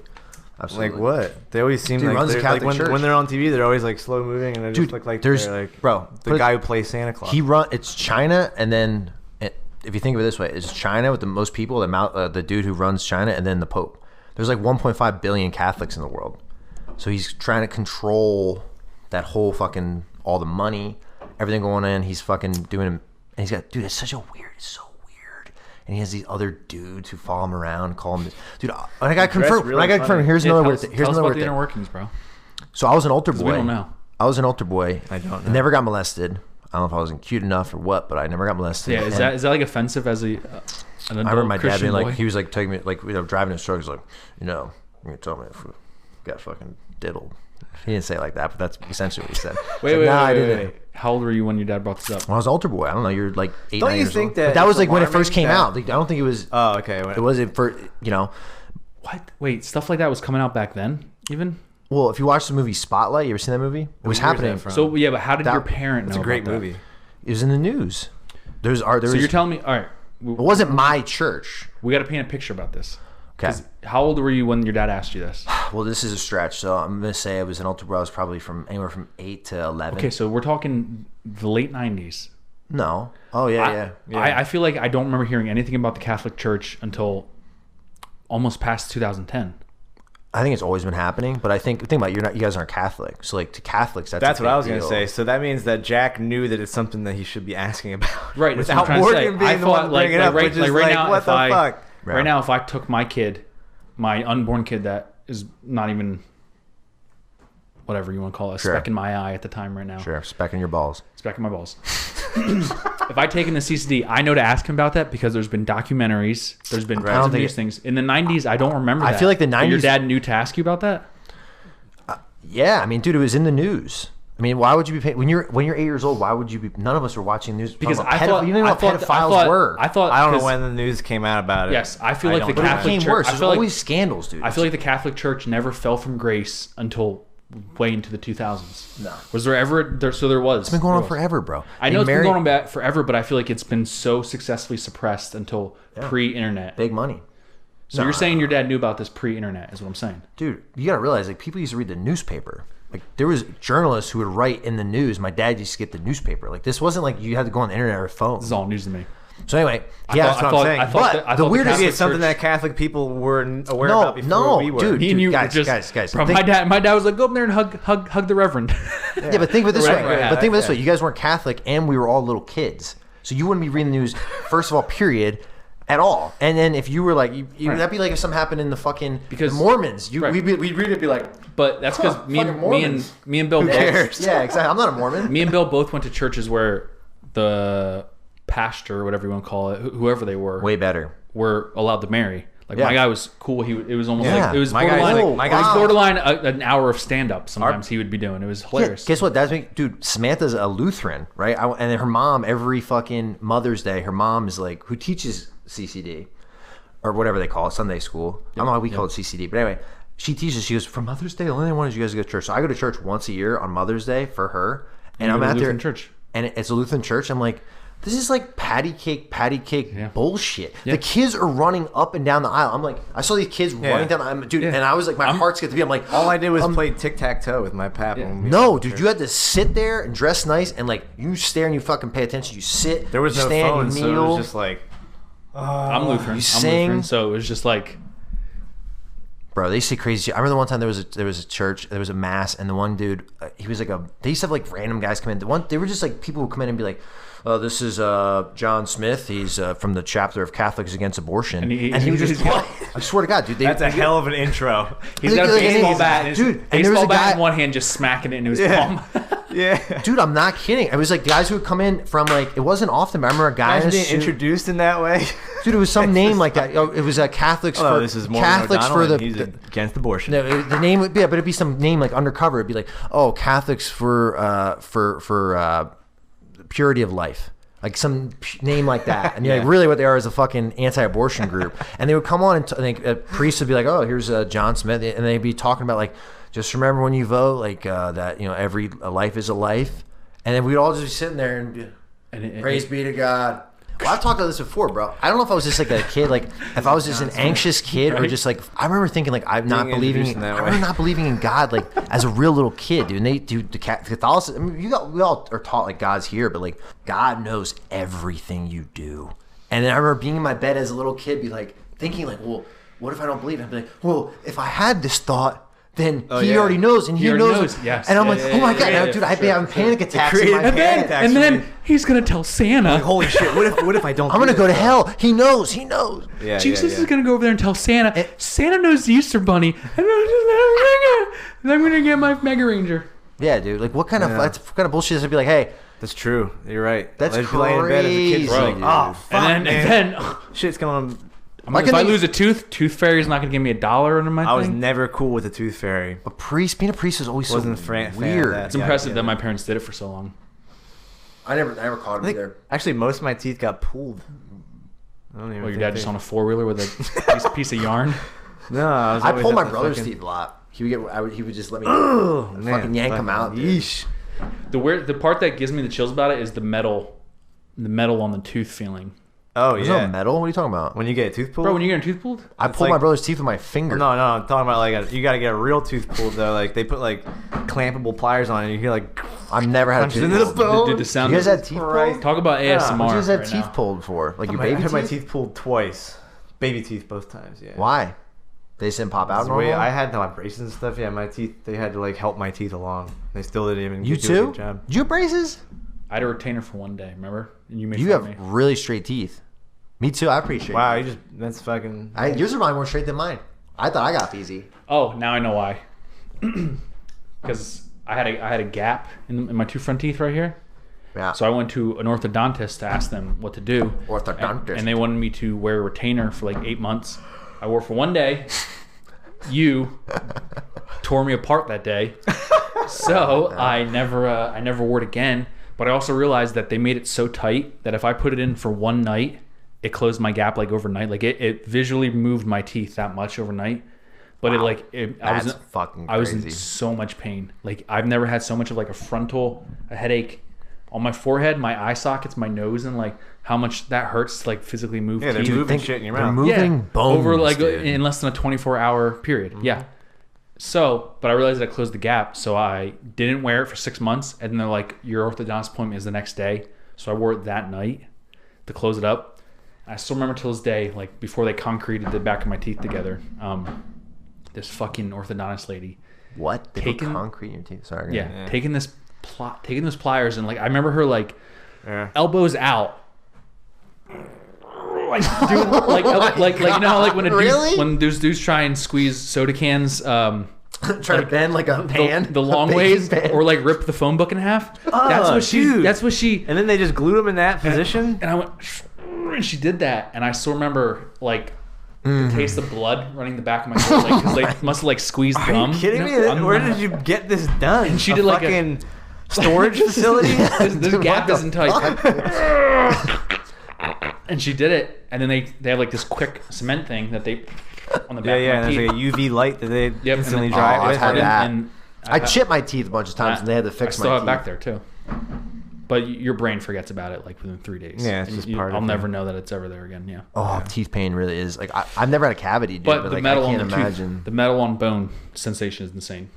Speaker 3: Like what? They always seem
Speaker 2: Dude,
Speaker 3: like,
Speaker 2: runs the
Speaker 3: they're, like
Speaker 2: Catholic Church.
Speaker 3: when they're on TV, they're always like slow moving and they
Speaker 2: Dude,
Speaker 3: just look like
Speaker 2: there's-
Speaker 3: they're like
Speaker 2: bro,
Speaker 3: the guy who plays Santa Claus.
Speaker 2: It's China, and then if you think of it this way, it's China with the most people, the dude who runs China, and then the Pope. There's like 1.5 billion Catholics in the world, so he's trying to control that whole fucking all the money, everything going in. He's fucking doing, and he's got it's so weird. And he has these other dudes who follow him around, call him, dude. When I got confirmed, here's another weird thing. Here's
Speaker 1: Tell us
Speaker 2: another
Speaker 1: about
Speaker 2: weird
Speaker 1: the
Speaker 2: thing.
Speaker 1: inner workings, bro.
Speaker 2: So I was an altar boy.
Speaker 1: We don't know.
Speaker 2: I was an altar boy.
Speaker 3: I don't know.
Speaker 2: Never got molested. I don't know if I wasn't cute enough or what, but I never got molested.
Speaker 1: Yeah, is that like offensive as an adult
Speaker 2: I remember my dad
Speaker 1: Christian
Speaker 2: being like,
Speaker 1: boy?
Speaker 2: he was like taking me, like, driving his truck. He's like, you're gonna tell me if we got fucking diddled. He didn't say it like that, but that's essentially what he said.
Speaker 1: Wait.
Speaker 2: I didn't.
Speaker 1: How old were you when your dad brought this up?
Speaker 2: When I was altar boy, I don't know. You're like 8,
Speaker 3: Don't
Speaker 2: 9
Speaker 3: you
Speaker 2: years
Speaker 3: think
Speaker 2: old.
Speaker 3: that
Speaker 2: But that was
Speaker 3: it's
Speaker 2: like when it first
Speaker 3: alarming
Speaker 2: came
Speaker 3: that-
Speaker 2: out. Like, I don't think it was.
Speaker 3: Oh, okay.
Speaker 2: It wasn't for
Speaker 1: What? Wait, stuff like that was coming out back then, even?
Speaker 2: Well, if you watch the movie Spotlight, you ever seen that movie? It was
Speaker 3: year is
Speaker 2: happening.
Speaker 3: that from?
Speaker 1: So yeah, but how did
Speaker 2: That-
Speaker 1: your parent know?
Speaker 3: It's a great
Speaker 1: about that?
Speaker 3: movie.
Speaker 2: It was in the news. There
Speaker 1: So
Speaker 2: was.
Speaker 1: you're telling me? All right,
Speaker 2: It wasn't my church.
Speaker 1: we got to paint a picture about this.
Speaker 2: Okay.
Speaker 1: 'Cause how old were you when your dad asked you this?
Speaker 2: Well, this is a stretch, so I'm gonna say I was an altar boy. I was probably from anywhere from 8 to 11.
Speaker 1: Okay, so we're talking the late 90s.
Speaker 2: No. Oh yeah.
Speaker 1: I feel like I don't remember hearing anything about the Catholic Church until almost past 2010.
Speaker 2: I think it's always been happening, but think about it, you guys aren't Catholic, so like to Catholics,
Speaker 3: That's
Speaker 2: a
Speaker 3: what
Speaker 2: big
Speaker 3: I was gonna
Speaker 2: deal.
Speaker 3: say. So that means that Jack knew that it's something that he should be asking about,
Speaker 1: Right, that's what
Speaker 3: Without
Speaker 1: I'm trying to say.
Speaker 3: Morgan being
Speaker 1: I
Speaker 3: the
Speaker 1: thought,
Speaker 3: one bringing it up, which is
Speaker 1: right now,
Speaker 3: what
Speaker 1: if
Speaker 3: the
Speaker 1: I,
Speaker 3: fuck.
Speaker 1: Right now, if I took my kid, my unborn kid that is not even whatever you want to call it, a
Speaker 2: Sure.
Speaker 1: speck in my eye at the time right now.
Speaker 2: Sure, speck in your balls.
Speaker 1: Speck in my balls. If I take him to CCD, I know to ask him about that because there's been documentaries, there's been tons of news things. In the 90s, I don't remember that.
Speaker 2: I feel like the
Speaker 1: But your
Speaker 2: 90s
Speaker 1: dad knew to ask you about that?
Speaker 2: Yeah, I mean, dude, it was in the news. I mean, why would you be paying when you're 8 years old? Why would you be? None of us were watching news
Speaker 1: Because
Speaker 2: you didn't even know what pedophiles were.
Speaker 1: I
Speaker 3: don't know when the news came out about it.
Speaker 1: Yes, I feel like the
Speaker 2: but
Speaker 1: Catholic
Speaker 2: it became
Speaker 1: Church.
Speaker 2: worse. There's always scandals, dude.
Speaker 1: I feel like the Catholic Church never fell from grace until way into the 2000s.
Speaker 2: No.
Speaker 1: Was there ever? So there was.
Speaker 2: It's been going on forever, bro.
Speaker 1: I know it's been going on forever, but I feel like it's been so successfully suppressed until pre-internet.
Speaker 2: Big money.
Speaker 1: So you're saying your dad knew about this pre-internet, is what I'm saying.
Speaker 2: Dude, you got to realize, like, people used to read the newspaper. Like, there was journalists who would write in the news. My dad used to get the newspaper. Like, this wasn't like you had to go on the internet or phone.
Speaker 1: This is all news to me.
Speaker 2: So anyway, that's what I'm saying. But the weirdest
Speaker 3: is something that Catholic people weren't aware about before we were.
Speaker 2: Dude,
Speaker 1: Me and you
Speaker 2: guys.
Speaker 1: Bro, my dad was like, go up there and hug the Reverend.
Speaker 2: Yeah, but think of it this way. You guys weren't Catholic, and we were all little kids. So you wouldn't be reading the news, first of all, period, at all. And then if you were like, that'd be like if something happened in the fucking the Mormons. We'd read it, be like,
Speaker 1: but that's because me and Bill.
Speaker 2: Who cares? Yeah, exactly. I'm not a Mormon.
Speaker 1: Me and Bill both went to churches where the pastor, or whatever you want to call it, whoever they were,
Speaker 2: way better,
Speaker 1: were allowed to marry. Like my guy was cool. It was almost like it was borderline an hour of stand up. Sometimes he would be doing. It was hilarious.
Speaker 2: Yeah, guess what? Dude, Samantha's a Lutheran, right? And her mom, every fucking Mother's Day, her mom is like, who teaches CCD or whatever they call it, Sunday school. I don't know why we call it CCD, but anyway, she teaches. She goes, for Mother's Day, the only thing I want is you guys to go to church. So I go to church once a year on Mother's Day for her, and I'm at there.
Speaker 1: Church,
Speaker 2: and it's a Lutheran church. I'm like, this is like patty cake bullshit.
Speaker 1: Yeah.
Speaker 2: The kids are running up and down the aisle. I'm like, I saw these kids running down the aisle, dude, and I was like, my heart skipped a beat. I'm like,
Speaker 3: all I did was play tic-tac-toe with my pap.
Speaker 1: Yeah.
Speaker 2: No, dude, you had to sit there and dress nice, and like, you stare and you fucking pay attention. You sit,
Speaker 3: there was no
Speaker 2: stand,
Speaker 3: phone,
Speaker 2: you
Speaker 3: so
Speaker 2: kneel.
Speaker 3: it was just like,
Speaker 1: I'm Lutheran.
Speaker 2: You sing.
Speaker 1: So it was just like,
Speaker 2: bro, they say crazy shit. I remember the one time there was a church, there was a mass, and the one dude, he was like they used to have like random guys come in. They were just like people who come in and be like, this is John Smith. He's from the chapter of Catholics Against Abortion. And he was just, I swear to God, dude.
Speaker 3: That's a hell of an intro.
Speaker 1: He's got a baseball bat,
Speaker 2: dude.
Speaker 1: And there was a guy in one hand just smacking it into his palm.
Speaker 3: Yeah,
Speaker 2: dude, I'm not kidding. It was like guys who would come in from like, it wasn't often, but I remember a guy
Speaker 3: being introduced in that way.
Speaker 2: Dude, it was some name like that. It was Catholics for
Speaker 3: this is
Speaker 2: Catholics for
Speaker 3: he's against abortion.
Speaker 2: No, the name would be, but it'd be some name like undercover. It'd be like, oh, Catholics for purity of life. Like some name like that. And you're like, really what they are is a fucking anti-abortion group. And they would come on and a priest would be like, oh, here's John Smith. And they'd be talking about like, just remember when you vote, like that, every life is a life. And then we'd all just be sitting there and praise be to God. Well, I've talked about this before, bro. I don't know if I was just like a kid, like if I was just an anxious kid or just like, I remember thinking like I'm not believing in God, like as a real little kid, dude. And they do the Catholicism. I mean, we all are taught like God's here, but like God knows everything you do. And then I remember being in my bed as a little kid, be like thinking like, well, what if I don't believe it? I'd be like, well, if I had this thought, then he already knows, and he knows.
Speaker 1: Yes.
Speaker 2: And I'm like, oh my God, now, dude, I'd be having panic attacks in my head.
Speaker 1: And then he's gonna tell Santa,
Speaker 3: like, holy shit, what if I don't?
Speaker 2: I'm gonna go to hell. He knows.
Speaker 3: Yeah,
Speaker 1: Jesus is gonna go over there and tell Santa. Santa knows the Easter Bunny, and I'm gonna get my Mega Ranger.
Speaker 2: Yeah, dude. Like, what kind of bullshit is it? Be like, hey,
Speaker 3: that's true. You're right.
Speaker 2: That's crazy.
Speaker 3: Laying in bed as a kid,
Speaker 2: bro.
Speaker 3: Oh, fuck,
Speaker 1: and then
Speaker 3: shit's going on.
Speaker 1: If I lose a tooth fairy's not gonna give me $1 under my thing.
Speaker 3: I was never cool with a tooth fairy.
Speaker 2: Being a priest is always so weird.
Speaker 1: It's impressive that my parents did it for so long.
Speaker 2: I never caught him either.
Speaker 3: Actually, most of my teeth got pulled.
Speaker 1: Your dad just on a 4-wheeler with a piece of yarn?
Speaker 3: No,
Speaker 2: I pulled my brother's teeth a lot. He would just let me fucking yank them out.
Speaker 3: Yeesh.
Speaker 1: The part that gives me the chills about it is the metal on the tooth feeling.
Speaker 3: Oh,
Speaker 2: There's no metal? What are you talking about?
Speaker 3: When you get a tooth pulled?
Speaker 1: Bro, when you get a tooth pulled?
Speaker 2: I pulled my brother's teeth with my finger.
Speaker 3: No, I'm talking about like you got to get a real tooth pulled though. Like they put like clampable pliers on it and you hear like
Speaker 2: I've never had a tooth pulled.
Speaker 1: Dude, the sound.
Speaker 2: You guys had teeth pulled?
Speaker 1: Talk about ASMR.
Speaker 2: What did you guys have teeth pulled before? Like your baby teeth?
Speaker 3: I had my teeth pulled twice. Baby teeth both times, yeah.
Speaker 2: Why? They just didn't pop out normal?
Speaker 3: I had my braces and stuff. Yeah, my teeth, they had to like help my teeth along. They still didn't even
Speaker 2: do a good job. Did you have braces?
Speaker 1: I had a retainer for one day, remember? And
Speaker 2: you have really straight teeth. Me too. I appreciate.
Speaker 3: Wow, that's fucking.
Speaker 2: Yours are probably more straight than mine. I thought I got easy.
Speaker 1: Oh, now I know why. Because I had a gap in my two front teeth right here. Yeah. So I went to an orthodontist to ask them what to do. And they wanted me to wear a retainer for like 8 months. I wore it for one day. You tore me apart that day. So I never wore it again. But I also realized that they made it so tight that if I put it in for one night, it closed my gap like overnight. Like it visually moved my teeth that much overnight. But
Speaker 2: Wow.
Speaker 1: I was in so much pain. Like I've never had so much of like a headache on my forehead, my eye sockets, my nose, and like how much that hurts to like physically move
Speaker 3: Yeah, they're
Speaker 1: teeth.
Speaker 3: moving shit in your
Speaker 2: They're
Speaker 3: mouth.
Speaker 2: moving bones
Speaker 1: over like
Speaker 2: dude.
Speaker 1: in less than a 24-hour period. Yeah. So, but I realized that I closed the gap, so I didn't wear it for 6 months, and then they're like, your orthodontist appointment is the next day. So I wore it that night to close it up. I still remember till this day, like before they concreted the back of my teeth together, this fucking orthodontist lady.
Speaker 2: What? They put concrete in your teeth? Sorry.
Speaker 1: Yeah. Taking those pliers and like I remember her like elbows out. Like doing like you know how, like when when those dudes try and squeeze soda cans
Speaker 2: Try to bend like a pan.
Speaker 1: the long ways
Speaker 2: pan.
Speaker 1: or like rip the phone book in half. That's what she
Speaker 3: And then they just glued him in that position.
Speaker 1: and I went and she did that and I still remember like the taste of blood running the back of my throat like because they must have like squeezed
Speaker 3: Are
Speaker 1: gum.
Speaker 3: you kidding me? Where did you get this done?
Speaker 1: And she did like
Speaker 3: fucking storage facility.
Speaker 1: this gap isn't tight. And she did it, and then they have like this quick cement thing that they on the back
Speaker 3: Yeah,
Speaker 1: of my
Speaker 3: and there's
Speaker 1: teeth.
Speaker 3: like a UV light that they instantly
Speaker 1: and then-
Speaker 3: dry
Speaker 2: Oh,
Speaker 3: it
Speaker 2: I've
Speaker 3: with.
Speaker 2: had that.
Speaker 1: And
Speaker 2: I chipped my teeth a bunch of times, and they had to fix my
Speaker 1: I still
Speaker 2: teeth.
Speaker 1: have it back there too. But your brain forgets about it like within 3 days.
Speaker 3: Yeah, it's
Speaker 1: And
Speaker 3: just part of
Speaker 1: I'll
Speaker 3: it.
Speaker 1: never know that it's ever there again. Yeah.
Speaker 2: Oh, teeth pain really is like I've never had a cavity, dude.
Speaker 1: But
Speaker 2: But
Speaker 1: the
Speaker 2: like,
Speaker 1: metal
Speaker 2: I
Speaker 1: on
Speaker 2: can't
Speaker 1: the
Speaker 2: imagine.
Speaker 1: tooth, the metal on bone sensation is insane.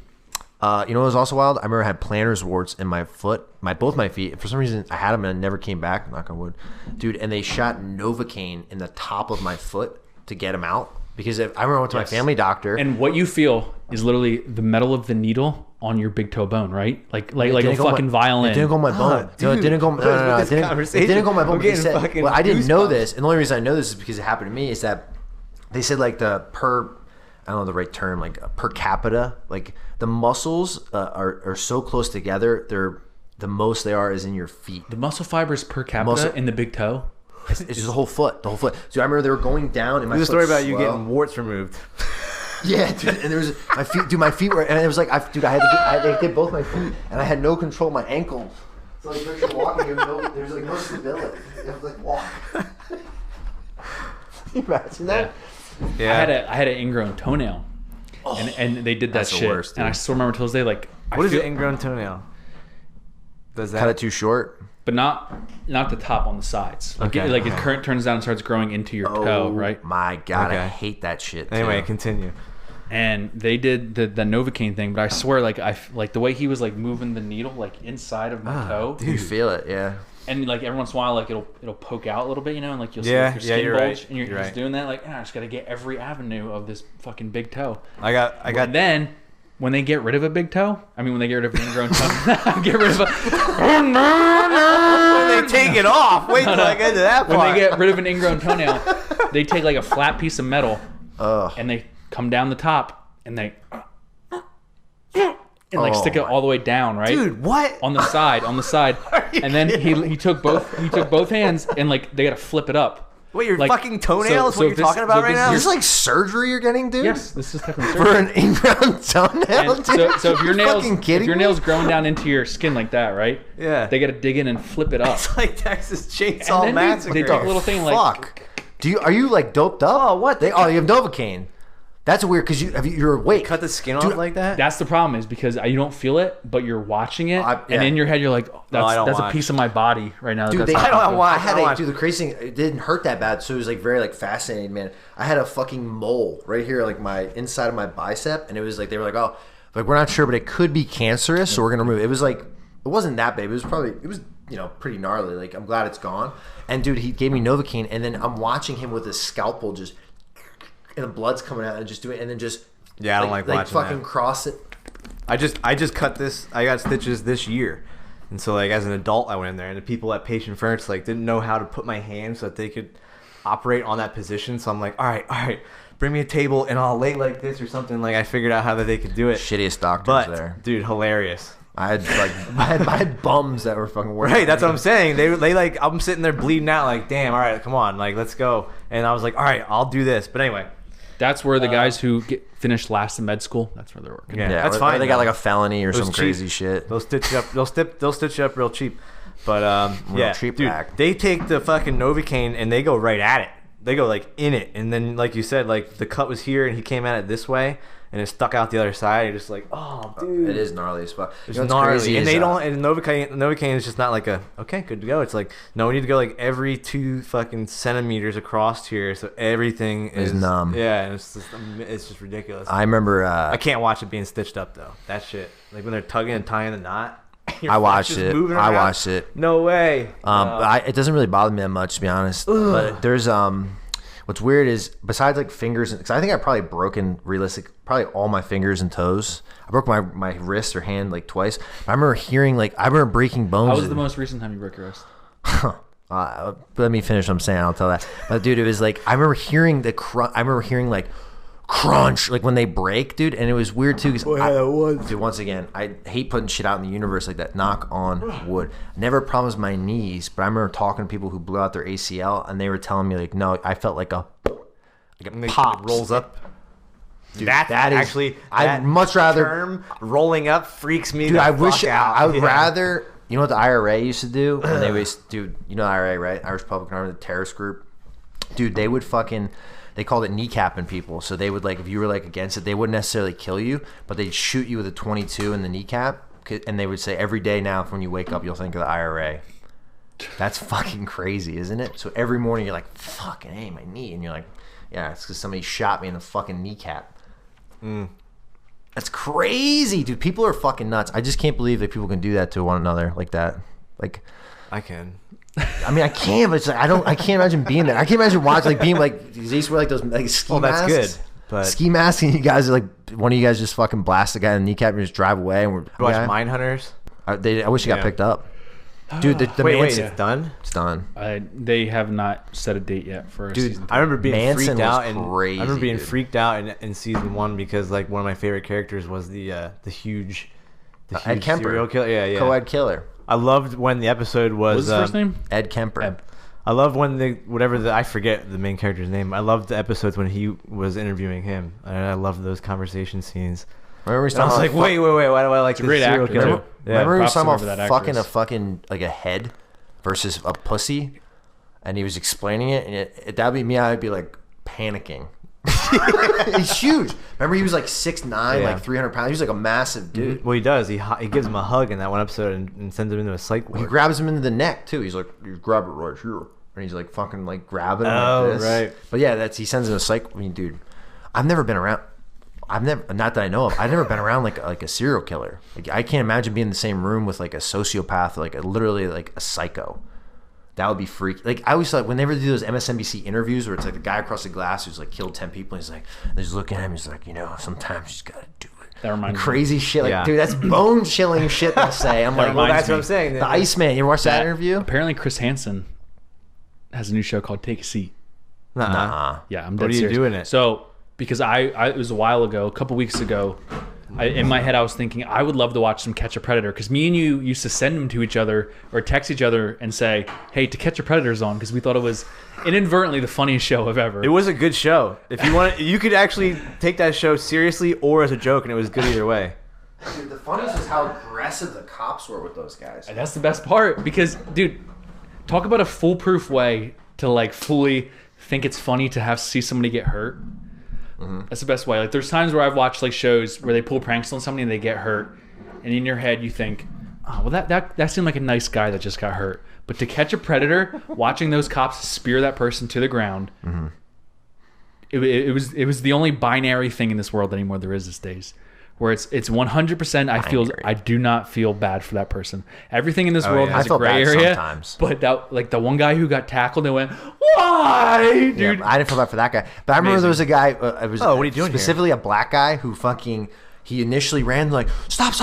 Speaker 2: You know what was also wild? I remember I had plantar's warts in my foot, both my feet. For some reason, I had them and I never came back. Knock on wood, dude. And they shot Novocaine in the top of my foot to get them out because I remember I went to my family doctor.
Speaker 1: And what you feel is literally the metal of the needle on your big toe bone, right? Like a fucking violin.
Speaker 2: It didn't go on my bone. No, it didn't go. No, it didn't go on my bone. They said, well, I didn't know this, and the only reason I know this is because it happened to me. Is that they said like I don't know the right term, like per capita, like the muscles are so close together. The most they are is in your feet.
Speaker 1: The muscle fibers per capita in the big toe.
Speaker 2: It's just the whole foot. So I remember they were going down, and my
Speaker 3: There's a
Speaker 2: foot
Speaker 3: story about you
Speaker 2: swelled.
Speaker 3: getting warts removed.
Speaker 2: Yeah, dude, and there was my feet were, and it was like, I did both my feet, and I had no control of my ankles. So like, when you're walking, there's like no stability. I was like, walk. Can you imagine that?
Speaker 3: Yeah.
Speaker 1: I had an ingrown toenail, and they did that
Speaker 2: That's the
Speaker 1: shit.
Speaker 2: worst, dude.
Speaker 1: And I still remember till this day, like
Speaker 3: What is an ingrown toenail? Does that
Speaker 2: Cut it too short.
Speaker 1: but not the top, on the sides. Like,
Speaker 3: Okay.
Speaker 1: like it current turns down and starts growing into your toe, right?
Speaker 2: My God, I
Speaker 3: Okay.
Speaker 2: hate that shit.
Speaker 3: Anyway,
Speaker 2: too.
Speaker 3: continue.
Speaker 1: And they did the Novocaine thing, but I swear, like like the way he was like moving the needle like inside of my toe,
Speaker 2: you feel it, yeah.
Speaker 1: and like every once in a while, like it'll poke out a little bit, you know, and like you'll see
Speaker 3: Yeah,
Speaker 1: like, your skin
Speaker 3: you're
Speaker 1: bulge,
Speaker 3: right.
Speaker 1: and you're
Speaker 3: You're
Speaker 1: just
Speaker 3: right.
Speaker 1: doing that, like, I just gotta get every avenue of this fucking big toe.
Speaker 3: I got.
Speaker 1: And then when they get rid of a big toe, when they get rid of an ingrown toe, get rid of a.
Speaker 3: when they take it off. Wait till I get to that part.
Speaker 1: When they get rid of an ingrown toenail, they take like a flat piece of metal and they come down the top and they stick it all the way down, right?
Speaker 3: Dude, what?
Speaker 1: On the side, and then he took both hands and like they gotta flip it up.
Speaker 3: Wait, your
Speaker 1: Like,
Speaker 3: fucking toenail is what you're
Speaker 1: this-
Speaker 3: talking about
Speaker 1: so
Speaker 3: right
Speaker 1: this
Speaker 3: now?
Speaker 2: Is this like surgery you're getting, dude?
Speaker 1: Yes, this is technically
Speaker 2: For
Speaker 1: surgery.
Speaker 2: an ingrown toenail,
Speaker 1: And
Speaker 2: dude?
Speaker 1: so if your
Speaker 2: You're
Speaker 1: nails
Speaker 2: fucking kidding
Speaker 1: if your
Speaker 2: me?
Speaker 1: nails growing down into your skin like that, right?
Speaker 3: Yeah.
Speaker 1: They gotta dig in and flip it up.
Speaker 3: It's like Texas
Speaker 1: And
Speaker 3: Chainsaw
Speaker 1: then
Speaker 3: Massacre.
Speaker 1: they took a little thing like
Speaker 2: Fuck. Are you like doped up?
Speaker 3: Oh, what?
Speaker 2: You have Novocaine. That's weird because you're awake.
Speaker 3: cut the skin
Speaker 2: Dude,
Speaker 3: off like that?
Speaker 1: that's the problem is because you don't feel it, but you're watching it,
Speaker 2: yeah.
Speaker 1: and in your head you're like, oh,
Speaker 3: I don't
Speaker 1: that's a
Speaker 3: watch.
Speaker 1: piece of my body right now.
Speaker 2: Dude,
Speaker 1: that's
Speaker 2: they,
Speaker 1: not
Speaker 3: I don't
Speaker 1: fucking-
Speaker 3: watch.
Speaker 2: I had dude, the crazy thing, it didn't hurt that bad, so it was like very like fascinating, man. I had a fucking mole right here, like my inside of my bicep, and it was like they were like, oh, like we're not sure, but it could be cancerous, so we're gonna remove it. It was like it wasn't that big. It was pretty gnarly. Like I'm glad it's gone. And dude, he gave me Novocaine, and then I'm watching him with his scalpel just, and the blood's coming out and just doing, and then just
Speaker 3: Yeah, I don't like watching
Speaker 2: fucking
Speaker 3: that.
Speaker 2: cross it.
Speaker 3: I just cut this. I got stitches this year, and so like as an adult, I went in there, and the people at Patient Furniture like didn't know how to put my hand so that they could operate on that position. So I'm like, all right, bring me a table and I'll lay like this or something. Like I figured out how that they could do it.
Speaker 2: Shittiest doctors
Speaker 3: But
Speaker 2: there.
Speaker 3: dude, hilarious.
Speaker 2: I had bums that were fucking working.
Speaker 3: Right, that's what I'm saying. They like I'm sitting there bleeding out. Like, damn, all right, come on, like let's go. And I was like, all right, I'll do this. But anyway,
Speaker 1: That's where the guys who finish last in med school, that's where they're working.
Speaker 3: Yeah,
Speaker 2: that's fine. They got like a felony or some crazy shit.
Speaker 3: They'll stitch you up. They'll stitch you up real cheap. But
Speaker 2: cheap
Speaker 3: dude,
Speaker 2: back.
Speaker 3: they take the fucking Novocaine and they go right at it. They go like in it, and then like you said, like the cut was here and he came at it this way. And it stuck out the other side. You're just like, oh, dude.
Speaker 2: It is gnarly as fuck.
Speaker 3: It's gnarly. And they don't. And Novocaine is just not like okay, good to go. It's like, no, we need to go like every 2 fucking centimeters across here, so everything is
Speaker 2: numb.
Speaker 3: Yeah, and it's just ridiculous.
Speaker 2: I remember.
Speaker 3: I can't watch it being stitched up though. That shit, like when they're tugging and tying the knot.
Speaker 2: I watched it.
Speaker 3: No way.
Speaker 2: It doesn't really bother me that much, to be honest. Ugh. But there's what's weird is besides like fingers, because I think I've probably broken probably all my fingers and toes. I broke my wrist or hand like twice. I remember breaking bones.
Speaker 1: How was the most recent time you broke your wrist?
Speaker 2: Let me finish what I'm saying. I'll tell that. But dude, it was like I remember hearing like crunch like when they break, dude, and it was weird too because dude, once again, I hate putting shit out in the universe like that. Knock on wood. Never promised my knees, but I remember talking to people who blew out their ACL and they were telling me like, no, I felt like a pop
Speaker 3: rolls up.
Speaker 2: Dude,
Speaker 3: that is actually.
Speaker 2: I'd much rather
Speaker 3: term rolling up freaks me.
Speaker 2: Dude,
Speaker 3: I would
Speaker 2: rather. You know what the IRA used to do? When they always, dude, you know the IRA, right? Irish Republican Army, the terrorist group. Dude, they would they called it kneecapping people. So they would like, if you were like against it, they wouldn't necessarily kill you, but they'd shoot you with a 22 in the kneecap. And they would say every day now, when you wake up, you'll think of the IRA. That's fucking crazy, isn't it? So every morning you're like, fucking hey, my knee. And you're like, yeah, it's because somebody shot me in the fucking kneecap. That's crazy, dude. People are fucking nuts. I just can't believe that people can do that to one another like that. Like,
Speaker 3: I can.
Speaker 2: I mean, I can, but it's like, I can't imagine being there. I can't imagine watching, like, being like, they used to wear like those like ski masks.
Speaker 3: That's good. But
Speaker 2: ski masks, and you guys are like, one of you guys just fucking blast the guy in the kneecap and just drive away. And we're
Speaker 3: watch Mindhunters.
Speaker 2: I wish it got picked up. Dude,
Speaker 3: wait, it's done?
Speaker 2: It's done.
Speaker 1: They have not set a date yet for season 2.
Speaker 3: I remember being
Speaker 2: Manson
Speaker 3: freaked out.
Speaker 2: crazy,
Speaker 3: I remember being freaked out in season 1 because like one of my favorite characters was the huge
Speaker 2: Ed Kemper,
Speaker 3: serial killer. Yeah.
Speaker 2: Co-ed killer.
Speaker 3: I loved when the episode was.
Speaker 1: What's his first name?
Speaker 2: Ed Kemper.
Speaker 1: Ed.
Speaker 3: I loved when I forget the main character's name. I loved the episodes when he was interviewing him. And I loved those conversation scenes.
Speaker 2: Remember
Speaker 3: I was like, wait, why do I like this
Speaker 1: great
Speaker 3: serial
Speaker 1: actor,
Speaker 3: killer?
Speaker 1: too.
Speaker 2: Remember he was talking
Speaker 1: that
Speaker 2: about
Speaker 1: actress.
Speaker 2: fucking like a head versus a pussy, and he was explaining it, and that'd be me. I'd be like panicking. He's huge. Remember, he was like 6'9", like 300 pounds. He was like a massive dude.
Speaker 3: Well, he does. He gives him a hug in that one episode and sends him into a psych ward.
Speaker 2: He grabs him into the neck too. He's like, you grab it right here, and he's like fucking like grabbing him
Speaker 3: Oh,
Speaker 2: like this.
Speaker 3: right.
Speaker 2: But yeah, he sends him to a psych. I mean, dude, I've never been around. Not that I know of. I've never been around like a serial killer. Like I can't imagine being in the same room with like a sociopath, like literally like a psycho. That would be freaky. Like I always thought whenever they do those MSNBC interviews where it's like the guy across the glass who's like killed 10 people, and he's like, they're just looking at him. He's like, sometimes you just gotta do it.
Speaker 1: That reminds me.
Speaker 2: Crazy shit. Like, dude, that's bone chilling shit to say. I'm like, well,
Speaker 1: reminds
Speaker 2: that's
Speaker 1: me.
Speaker 2: what I'm saying. The Iceman. You ever watch that interview?
Speaker 1: Apparently, Chris Hansen has a new show called Take a Seat.
Speaker 2: Nah.
Speaker 1: Yeah, I'm dead
Speaker 3: What are you
Speaker 1: serious.
Speaker 3: doing it?
Speaker 1: So because I it was a while ago, a couple weeks ago. In my head, I was thinking I would love to watch some Catch a Predator because me and you used to send them to each other or text each other and say, "Hey, To Catch a Predator's on," because we thought it was inadvertently the funniest show I've ever.
Speaker 3: It was a good show. If you want, you could actually take that show seriously or as a joke, and it was good either way.
Speaker 2: Dude, the funniest is how aggressive the cops were with those guys.
Speaker 1: And that's the best part because, dude, talk about a foolproof way to like fully think it's funny to see somebody get hurt. Mm-hmm. That's the best way. Like, there's times where I've watched like shows where they pull pranks on somebody and they get hurt, and in your head you think, "Oh, well, that seemed like a nice guy that just got hurt." But To Catch a Predator, watching those cops spear that person to the ground, mm-hmm. it was the only binary thing in this world anymore there is these days, where it's 100%. I do not feel bad for that person. Everything in this world has a gray area.
Speaker 2: Sometimes.
Speaker 1: But that, like the one guy who got tackled and went, "Why, dude?"
Speaker 2: Yeah, I didn't feel bad for that guy. But I remember there was a guy. It was
Speaker 3: what are you doing
Speaker 2: specifically a black guy who fucking. He initially ran like stop,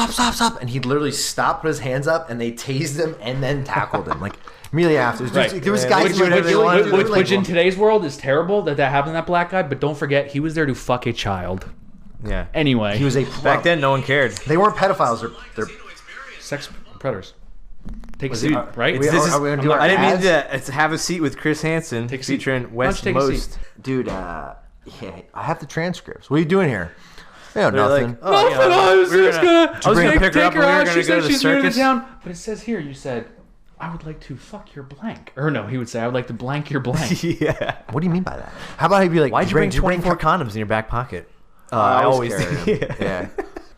Speaker 2: and he literally stopped, put his hands up, and they tased him and then tackled him like immediately after. There was guys
Speaker 1: which in today's world is terrible that happened to that black guy. But don't forget, he was there to fuck a child.
Speaker 3: Yeah.
Speaker 2: he
Speaker 1: Anyway,
Speaker 2: was
Speaker 3: back then. No one cared.
Speaker 2: They weren't pedophiles. They're
Speaker 1: sex predators. Take a seat, right?
Speaker 2: I didn't mean
Speaker 3: to have a seat with Chris Hansen featuring West Most.
Speaker 2: Dude, Yeah, I have the transcripts. What are you doing here? Yeah,
Speaker 3: They're
Speaker 2: nothing.
Speaker 3: like, oh, yeah,
Speaker 1: I was just gonna
Speaker 3: pick her up and we were gonna go to the circus.
Speaker 1: Town. But it says here, you said, I would like to fuck your blank. Or no, he would say, I would like to blank your blank.
Speaker 3: Yeah.
Speaker 2: What do you mean by that? How about he'd be like,
Speaker 3: why'd you bring 24 condoms in your back pocket?
Speaker 2: I always carry them. Yeah.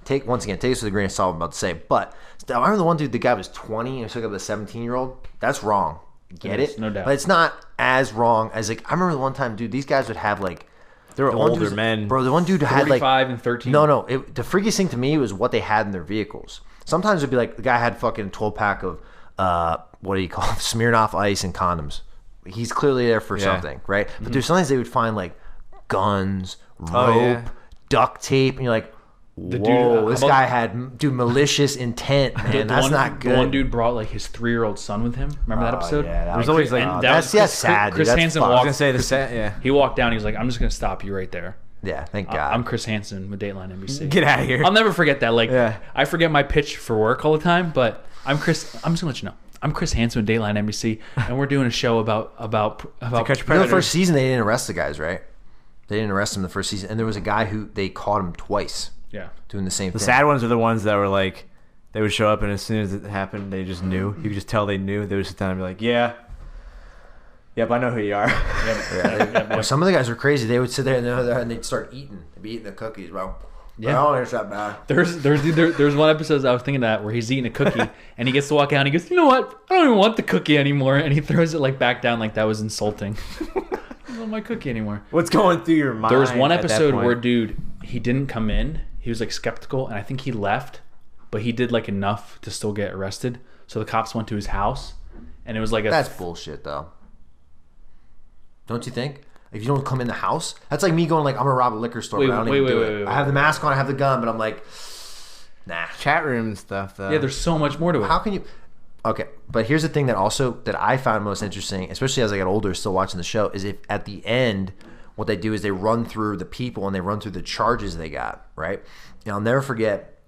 Speaker 2: Take this with a grain of salt. I'm about to say, but I remember the one dude. The guy was 20 and took up a 17-year-old. That's wrong. Get it?
Speaker 1: No doubt.
Speaker 2: But it's not as wrong as like I remember the one time, dude. These guys would have like
Speaker 3: they were older men,
Speaker 2: bro. The one dude had like
Speaker 1: 45 and 13.
Speaker 2: No. The freakiest thing to me was what they had in their vehicles. Sometimes it'd be like the guy had fucking 12-pack of what do you call it? Smirnoff Ice and condoms. He's clearly there for something, right? But there's sometimes they would find like guns, rope, duct tape, and you're like, whoa, this guy had malicious intent, man. That's not good.
Speaker 1: The one dude brought like his 3-year-old son with him. Remember that episode?
Speaker 2: Yeah,
Speaker 3: There's always like
Speaker 2: that's sad.
Speaker 1: Chris Hansen walked.
Speaker 3: I was gonna say the set. Yeah,
Speaker 1: he walked down. He was like, "I'm just gonna stop you right there."
Speaker 2: Yeah, thank God.
Speaker 1: I'm Chris Hansen with Dateline NBC.
Speaker 3: Get out of here.
Speaker 1: I'll never forget that. Like, I forget my pitch for work all the time, but I'm just gonna let you know. I'm Chris Hansen with Dateline NBC, and we're doing a show about
Speaker 3: catch predators.
Speaker 2: The first season they didn't arrest the guys, right? They didn't arrest him the first season, and there was a guy who they caught him twice.
Speaker 1: Yeah,
Speaker 2: doing the same thing.
Speaker 3: The sad ones are the ones that were like, they would show up and as soon as it happened, they just knew. You could just tell they knew. They would sit down and be like, "Yeah, yep, I know who you are."
Speaker 2: Well, some of the guys were crazy. They would sit there and they'd start eating. They'd be eating the cookies, bro.
Speaker 1: Yeah,
Speaker 2: I don't think it's that bad.
Speaker 1: There's one episode I was thinking that where he's eating a cookie and he gets to walk out and he goes, "You know what? I don't even want the cookie anymore," and he throws it like back down like that was insulting. I don't want my cookie anymore.
Speaker 3: What's going through your mind?
Speaker 1: There was one episode where dude, he didn't come in. He was like skeptical, and I think he left, but he did like enough to still get arrested. So the cops went to his house, and it was like
Speaker 2: that's bullshit, though. Don't you think? If you don't come in the house, that's like me going like I'm gonna rob a liquor store, but I don't even do it. I have the mask on, I have the gun, but I'm like, nah.
Speaker 3: Chat room and stuff, though.
Speaker 1: Yeah, there's so much more to it.
Speaker 2: How can you? Okay, but here's the thing that I found most interesting, especially as I got older, still watching the show, is if at the end, what they do is they run through the people and they run through the charges they got, right? And I'll never forget,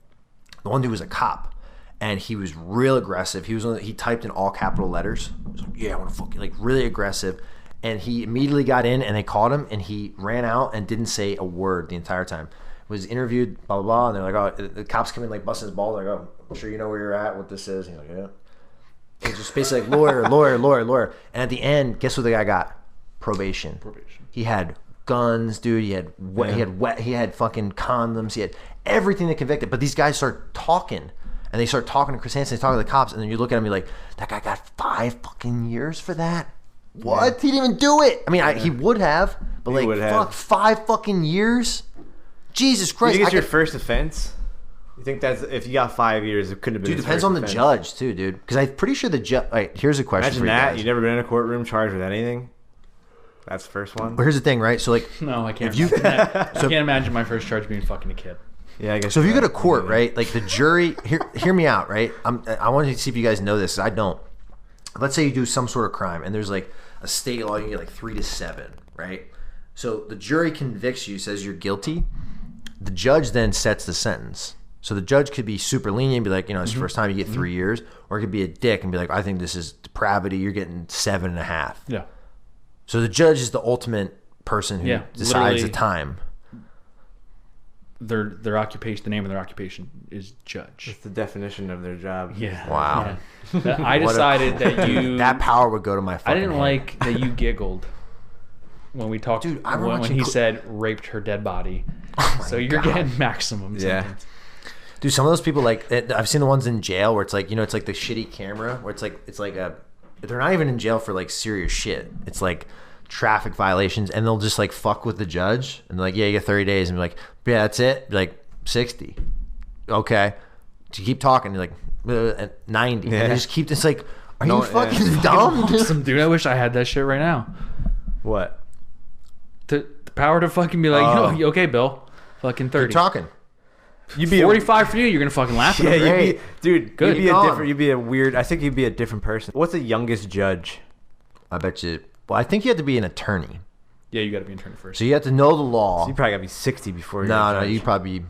Speaker 2: the one dude was a cop, and he was real aggressive. He typed in all capital letters. He was like, yeah, I want to fuck you, like really aggressive. And he immediately got in, and they caught him, and he ran out and didn't say a word the entire time. Was interviewed, blah, blah, blah, and they're like, oh, the cops come in like busting his balls, like, oh, I'm sure you know where you're at, what this is. And he's like, yeah. It's just basically like lawyer. And at the end, guess what the guy got? Probation. He had guns, dude. He had fucking condoms. He had everything that convicted. But these guys start talking, and they start talking to Chris Hansen. They talk to the cops, and then you look at him, and you're like, that guy got 5 fucking years for that. What? Yeah. He didn't even do it. I mean, he would have, but he like, fuck, 5 fucking years. Jesus Christ!
Speaker 3: You think it's your first offense? You think that's if you got 5 years, it couldn't have been.
Speaker 2: Dude, depends on the judge too, dude. Because I'm pretty sure the judge. Right, here's a question.
Speaker 3: Imagine that you've never been in a courtroom charged with anything. That's the first one.
Speaker 2: But here's the thing, right? So like,
Speaker 1: no, I can't. I can't imagine my first charge being fucking a kid.
Speaker 3: Yeah, I guess.
Speaker 2: So if you go to court, right? Like the jury, hear me out, right? I want to see if you guys know this. I don't. Let's say you do some sort of crime, and there's like a state law, you get like 3 to 7, right? So the jury convicts you, says you're guilty. The judge then sets the sentence. So the judge could be super lenient and be like, it's the first time you get 3 years, or it could be a dick and be like, I think this is depravity. You're getting 7.5.
Speaker 1: Yeah.
Speaker 2: So the judge is the ultimate person who decides the time.
Speaker 1: Their occupation, the name of their occupation is judge.
Speaker 3: It's the definition of their job.
Speaker 1: Yeah.
Speaker 2: Wow.
Speaker 1: Yeah. I decided that you.
Speaker 2: That power would go to my fucking
Speaker 1: I didn't
Speaker 2: head.
Speaker 1: like that you giggled when we talked.
Speaker 2: Dude,
Speaker 1: when he said raped her dead body. So you're getting maximum sentence.
Speaker 2: Dude, some of those people, like, I've seen the ones in jail where it's like, it's like the shitty camera where it's like they're not even in jail for like serious shit. It's like traffic violations, and they'll just like fuck with the judge and they're like, yeah, you get 30 days, and be like, yeah, that's it. Be like 60. Okay. So you keep talking, you're like 90. Yeah. And they just keep this like, are you fucking dumb?
Speaker 1: Awesome, dude. I wish I had that shit right now.
Speaker 3: What?
Speaker 1: The power to fucking be like, okay, Bill, fucking 30.
Speaker 2: Keep talking.
Speaker 1: You'd be 45 for you. You're gonna fucking laugh at him.
Speaker 3: Yeah, dude.
Speaker 1: Good.
Speaker 3: You'd be a weird. I think you'd be a different person. What's the youngest judge?
Speaker 2: I bet you. Well, I think you have to be an attorney.
Speaker 1: Yeah, you got to be an attorney first.
Speaker 2: So you have to know the law.
Speaker 3: So you probably got to be 60 before.
Speaker 2: No, you probably.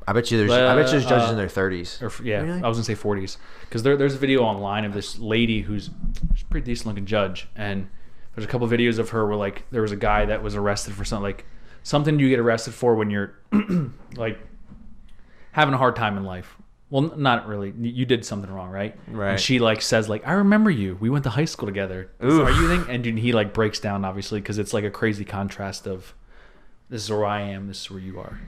Speaker 2: I bet you there's judges in their 30s.
Speaker 1: Really? I was gonna say 40s because there's a video online of this lady who's a pretty decent looking judge, and there's a couple of videos of her where like there was a guy that was arrested for something like something you get arrested for when you're like having a hard time in life. Well, not really. You did something wrong, right?
Speaker 3: Right.
Speaker 1: And she like says like, I remember you. We went to high school together.
Speaker 3: Oof.
Speaker 1: Are you think? And he like breaks down obviously because it's like a crazy contrast of this is where I am. This is where you are.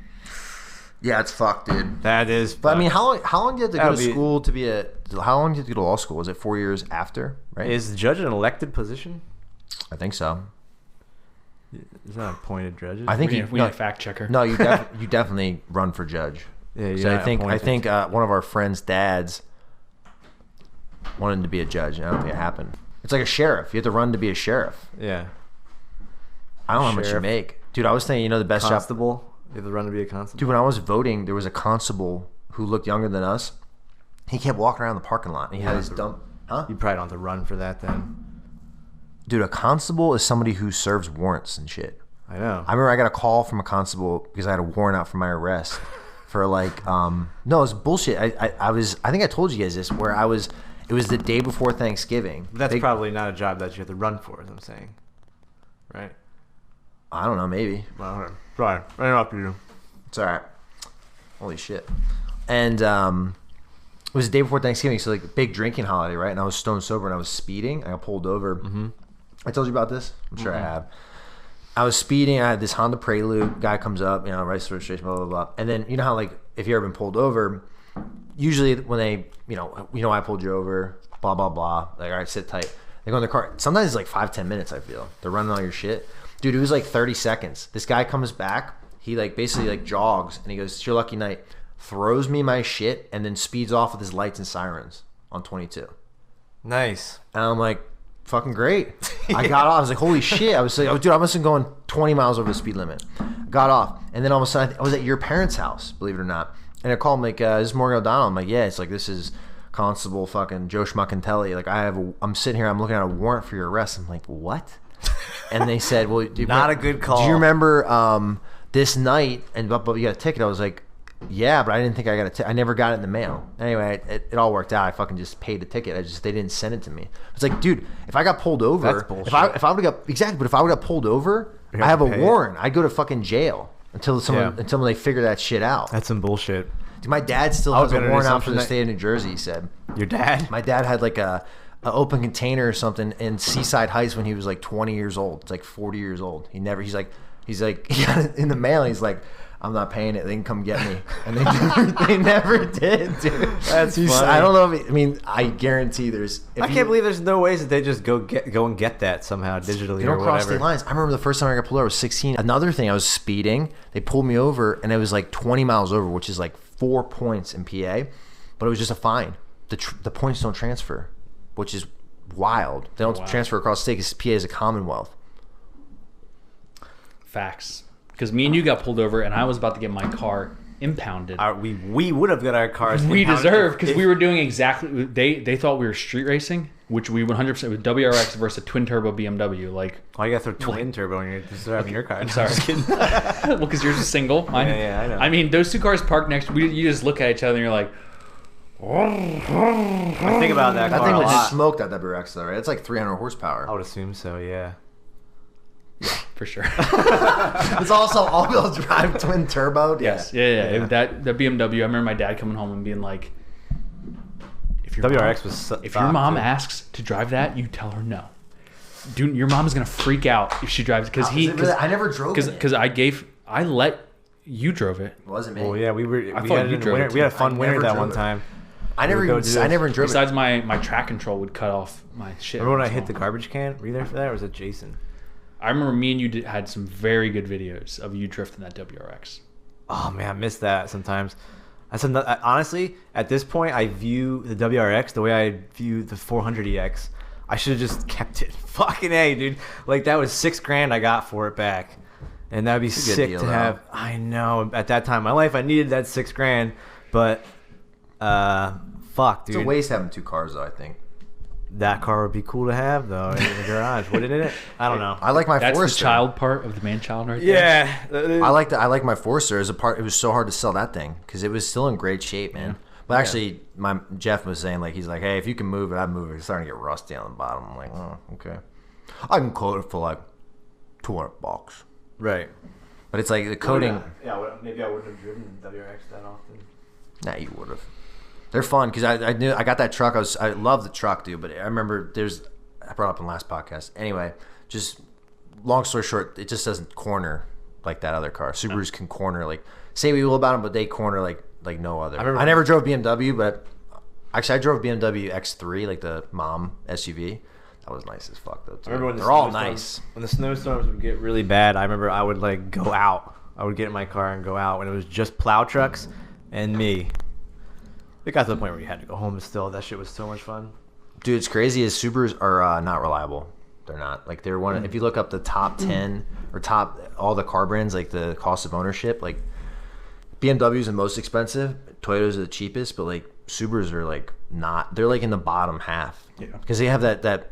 Speaker 2: Yeah, it's fucked, dude.
Speaker 3: That is.
Speaker 2: But I mean, how long do you have to go to
Speaker 3: That'll be-
Speaker 2: school to be a? How long do you have to go to law school? Is it 4 years after? Right.
Speaker 3: Is the judge an elected position?
Speaker 2: I think so.
Speaker 3: Is that appointed judges?
Speaker 2: I think
Speaker 1: We
Speaker 2: you.
Speaker 1: need a fact checker.
Speaker 2: No, you you definitely run for judge.
Speaker 3: Yeah,
Speaker 2: So
Speaker 3: yeah.
Speaker 2: I think one of our friends' dads wanted to be a judge. And I don't think it happened. It's like a sheriff. You have to run to be a sheriff.
Speaker 3: Yeah.
Speaker 2: I don't know how much you
Speaker 3: Sheriff.
Speaker 2: make, dude. I was thinking, the best job.
Speaker 3: Constable. You have to run to be a constable.
Speaker 2: Dude, when I was voting, there was a constable who looked younger than us. He kept walking around the parking lot, and he had his dump. Huh?
Speaker 3: You probably don't have to run for that then.
Speaker 2: Dude, a constable is somebody who serves warrants and shit.
Speaker 3: I know.
Speaker 2: I remember I got a call from a constable because I had a warrant out for my arrest for like no, it's bullshit. I think I told you guys this where it was the day before Thanksgiving.
Speaker 3: That's probably not a job that you have to run for, as I'm saying. Right?
Speaker 2: I don't know, maybe.
Speaker 3: Well, sorry. I interrupted you.
Speaker 2: It's all right. Holy shit. And it was the day before Thanksgiving, so like big drinking holiday, right? And I was stone sober and I was speeding. I got pulled over. Mm-hmm. I told you about this? I'm sure I have. I was speeding. I had this Honda Prelude. Guy comes up, rice registration, blah, blah, blah. And then, you know how, like, if you've ever been pulled over, usually when they, I pulled you over, blah, blah, blah. Like, all right, sit tight. They go in their car. Sometimes it's like 5-10 minutes, I feel. They're running all your shit. Dude, it was like 30 seconds. This guy comes back. He, like, basically, like, jogs. And he goes, it's your lucky night. Throws me my shit and then speeds off with his lights and sirens on 22.
Speaker 3: Nice.
Speaker 2: And I'm like, fucking great. I got off. I was like, holy shit. I was like, dude, I must have been going 20 miles over the speed limit. Got off. And then all of a sudden, I was at your parents' house, believe it or not. And I called him like, this is Morgan O'Donnell. I'm like, yeah. It's like, this is Constable fucking Joe Schmuckentelli. Like, I'm sitting here. I'm looking at a warrant for your arrest. I'm like, what? And they said, well,
Speaker 3: Not a good call.
Speaker 2: Do you remember this night and but you got a ticket? I was like, yeah, but I didn't think I got a ticket. I never got it in the mail. Anyway, it all worked out. I fucking just paid the ticket. They didn't send it to me. It's like, dude, if I got pulled over,
Speaker 3: That's bullshit.
Speaker 2: if I would have got exactly, but if I would have pulled over, I have a warrant. I'd go to fucking jail until they figure that shit out.
Speaker 3: That's some bullshit.
Speaker 2: Dude, my dad still has a
Speaker 3: under the
Speaker 2: warrant out for
Speaker 3: assumption
Speaker 2: the
Speaker 3: that-
Speaker 2: state of New Jersey. He said.
Speaker 3: Your dad?
Speaker 2: My dad had like a open container or something in Seaside Heights when he was like 20 years old. It's like 40 years old. He's like he got it in the mail. He's like, I'm not paying it. They can come get me, and they never did, dude.
Speaker 3: That's funny.
Speaker 2: I don't know. I guarantee there's.
Speaker 3: I can't believe there's no ways that they just go and get that somehow digitally
Speaker 2: They
Speaker 3: or
Speaker 2: don't cross
Speaker 3: whatever.
Speaker 2: state lines. I remember the first time I got pulled over, I was 16. Another thing, I was speeding. They pulled me over, and it was like 20 miles over, which is like 4 points in PA, but it was just a fine. The points don't transfer, which is wild. They don't transfer across state because PA is a commonwealth.
Speaker 1: Facts. Because me and you got pulled over, and I was about to get my car impounded.
Speaker 3: We would have got our cars.
Speaker 1: We
Speaker 3: impounded
Speaker 1: deserved because
Speaker 3: if-
Speaker 1: we were doing exactly. They thought we were street racing, which we 100% with WRX versus a twin turbo BMW. Like,
Speaker 3: Oh, you got to throw twin turbo in your driving your car.
Speaker 1: I'm sorry. Well, because yours is single. Mine,
Speaker 3: Yeah, I know.
Speaker 1: I mean, those two cars parked next. You just look at each other and you're like,
Speaker 3: I think about that
Speaker 2: That
Speaker 3: car
Speaker 2: thing
Speaker 3: a
Speaker 2: was
Speaker 3: lot.
Speaker 2: smoked at WRX though, right? It's like 300 horsepower.
Speaker 3: I would assume so. Yeah.
Speaker 1: for sure.
Speaker 2: It's also all-wheel drive twin turbo.
Speaker 1: Yes. Yeah. That BMW. I remember my dad coming home and being like, "If your
Speaker 3: WRX was.
Speaker 1: if your mom asks to drive that, you tell her no. Dude, your mom is gonna freak out if she drives because
Speaker 2: I never drove it.
Speaker 1: because I let you drove it.
Speaker 2: It wasn't me.
Speaker 3: Well, yeah, we
Speaker 1: thought
Speaker 3: had
Speaker 1: you
Speaker 3: it in the
Speaker 1: drove
Speaker 3: winter.
Speaker 1: it
Speaker 3: We had a
Speaker 1: too.
Speaker 3: fun
Speaker 2: I
Speaker 3: winter
Speaker 2: never
Speaker 3: that
Speaker 2: drove
Speaker 3: one
Speaker 2: it.
Speaker 3: time.
Speaker 2: I never
Speaker 3: drove
Speaker 2: drove it.
Speaker 1: Besides, my track control would cut off my shit.
Speaker 3: Remember when I
Speaker 1: So-
Speaker 3: hit the garbage can? Were you there for that, or was it Jason?
Speaker 1: I remember me and you had some very good videos of you drifting that WRX.
Speaker 3: Oh man, I miss that sometimes. Honestly, at this point, I view the WRX the way I view the 400EX. I should have just kept it. Fucking A, dude. Like, that was $6,000 I got for it back. And that'd be
Speaker 2: It's a good
Speaker 3: sick
Speaker 2: deal,
Speaker 3: to
Speaker 2: though.
Speaker 3: have. I know. At that time in my life, I needed that $6,000. But, fuck,
Speaker 2: It's a
Speaker 3: dude.
Speaker 2: waste having two cars, though, I think.
Speaker 3: That car would be cool to have, though, in the garage, wouldn't it? I don't know.
Speaker 2: I like my
Speaker 1: That's
Speaker 2: Forester.
Speaker 1: the child part of the man-child right there.
Speaker 3: Yeah.
Speaker 2: I like my Forester as a part. It was so hard to sell that thing because it was still in great shape, man. But actually, Jeff was saying, like, he's like, hey, if you can move it, I'd move it. It's starting to get rusty on the bottom. I'm like, oh, okay. I can quote it for like $200.
Speaker 3: Right.
Speaker 2: But it's like the coating.
Speaker 3: Maybe I wouldn't have driven WRX that often.
Speaker 2: Nah, you would have. They're fun because I knew I got that truck. I love the truck, dude. But I remember I brought up in the last podcast. Anyway, just long story short, it just doesn't corner like that other car. Subarus can corner like say we will about them, but they corner like no other. I never drove BMW, but actually I drove BMW X3, like the mom SUV. That was nice as fuck though. Too. I remember they're all nice.
Speaker 3: When the snowstorms would get really bad, I remember I would like go out. I would get in my car and go out when it was just plow trucks and me. It got to the point where you had to go home still. That shit was so much fun.
Speaker 2: Dude, it's crazy is Subarus are not reliable. They're not. Like they're one if you look up the top 10 or top all the car brands, like the cost of ownership, like BMW is the most expensive, Toyotas are the cheapest, but like Subarus are like not. They're like in the bottom half. Yeah. Because they have that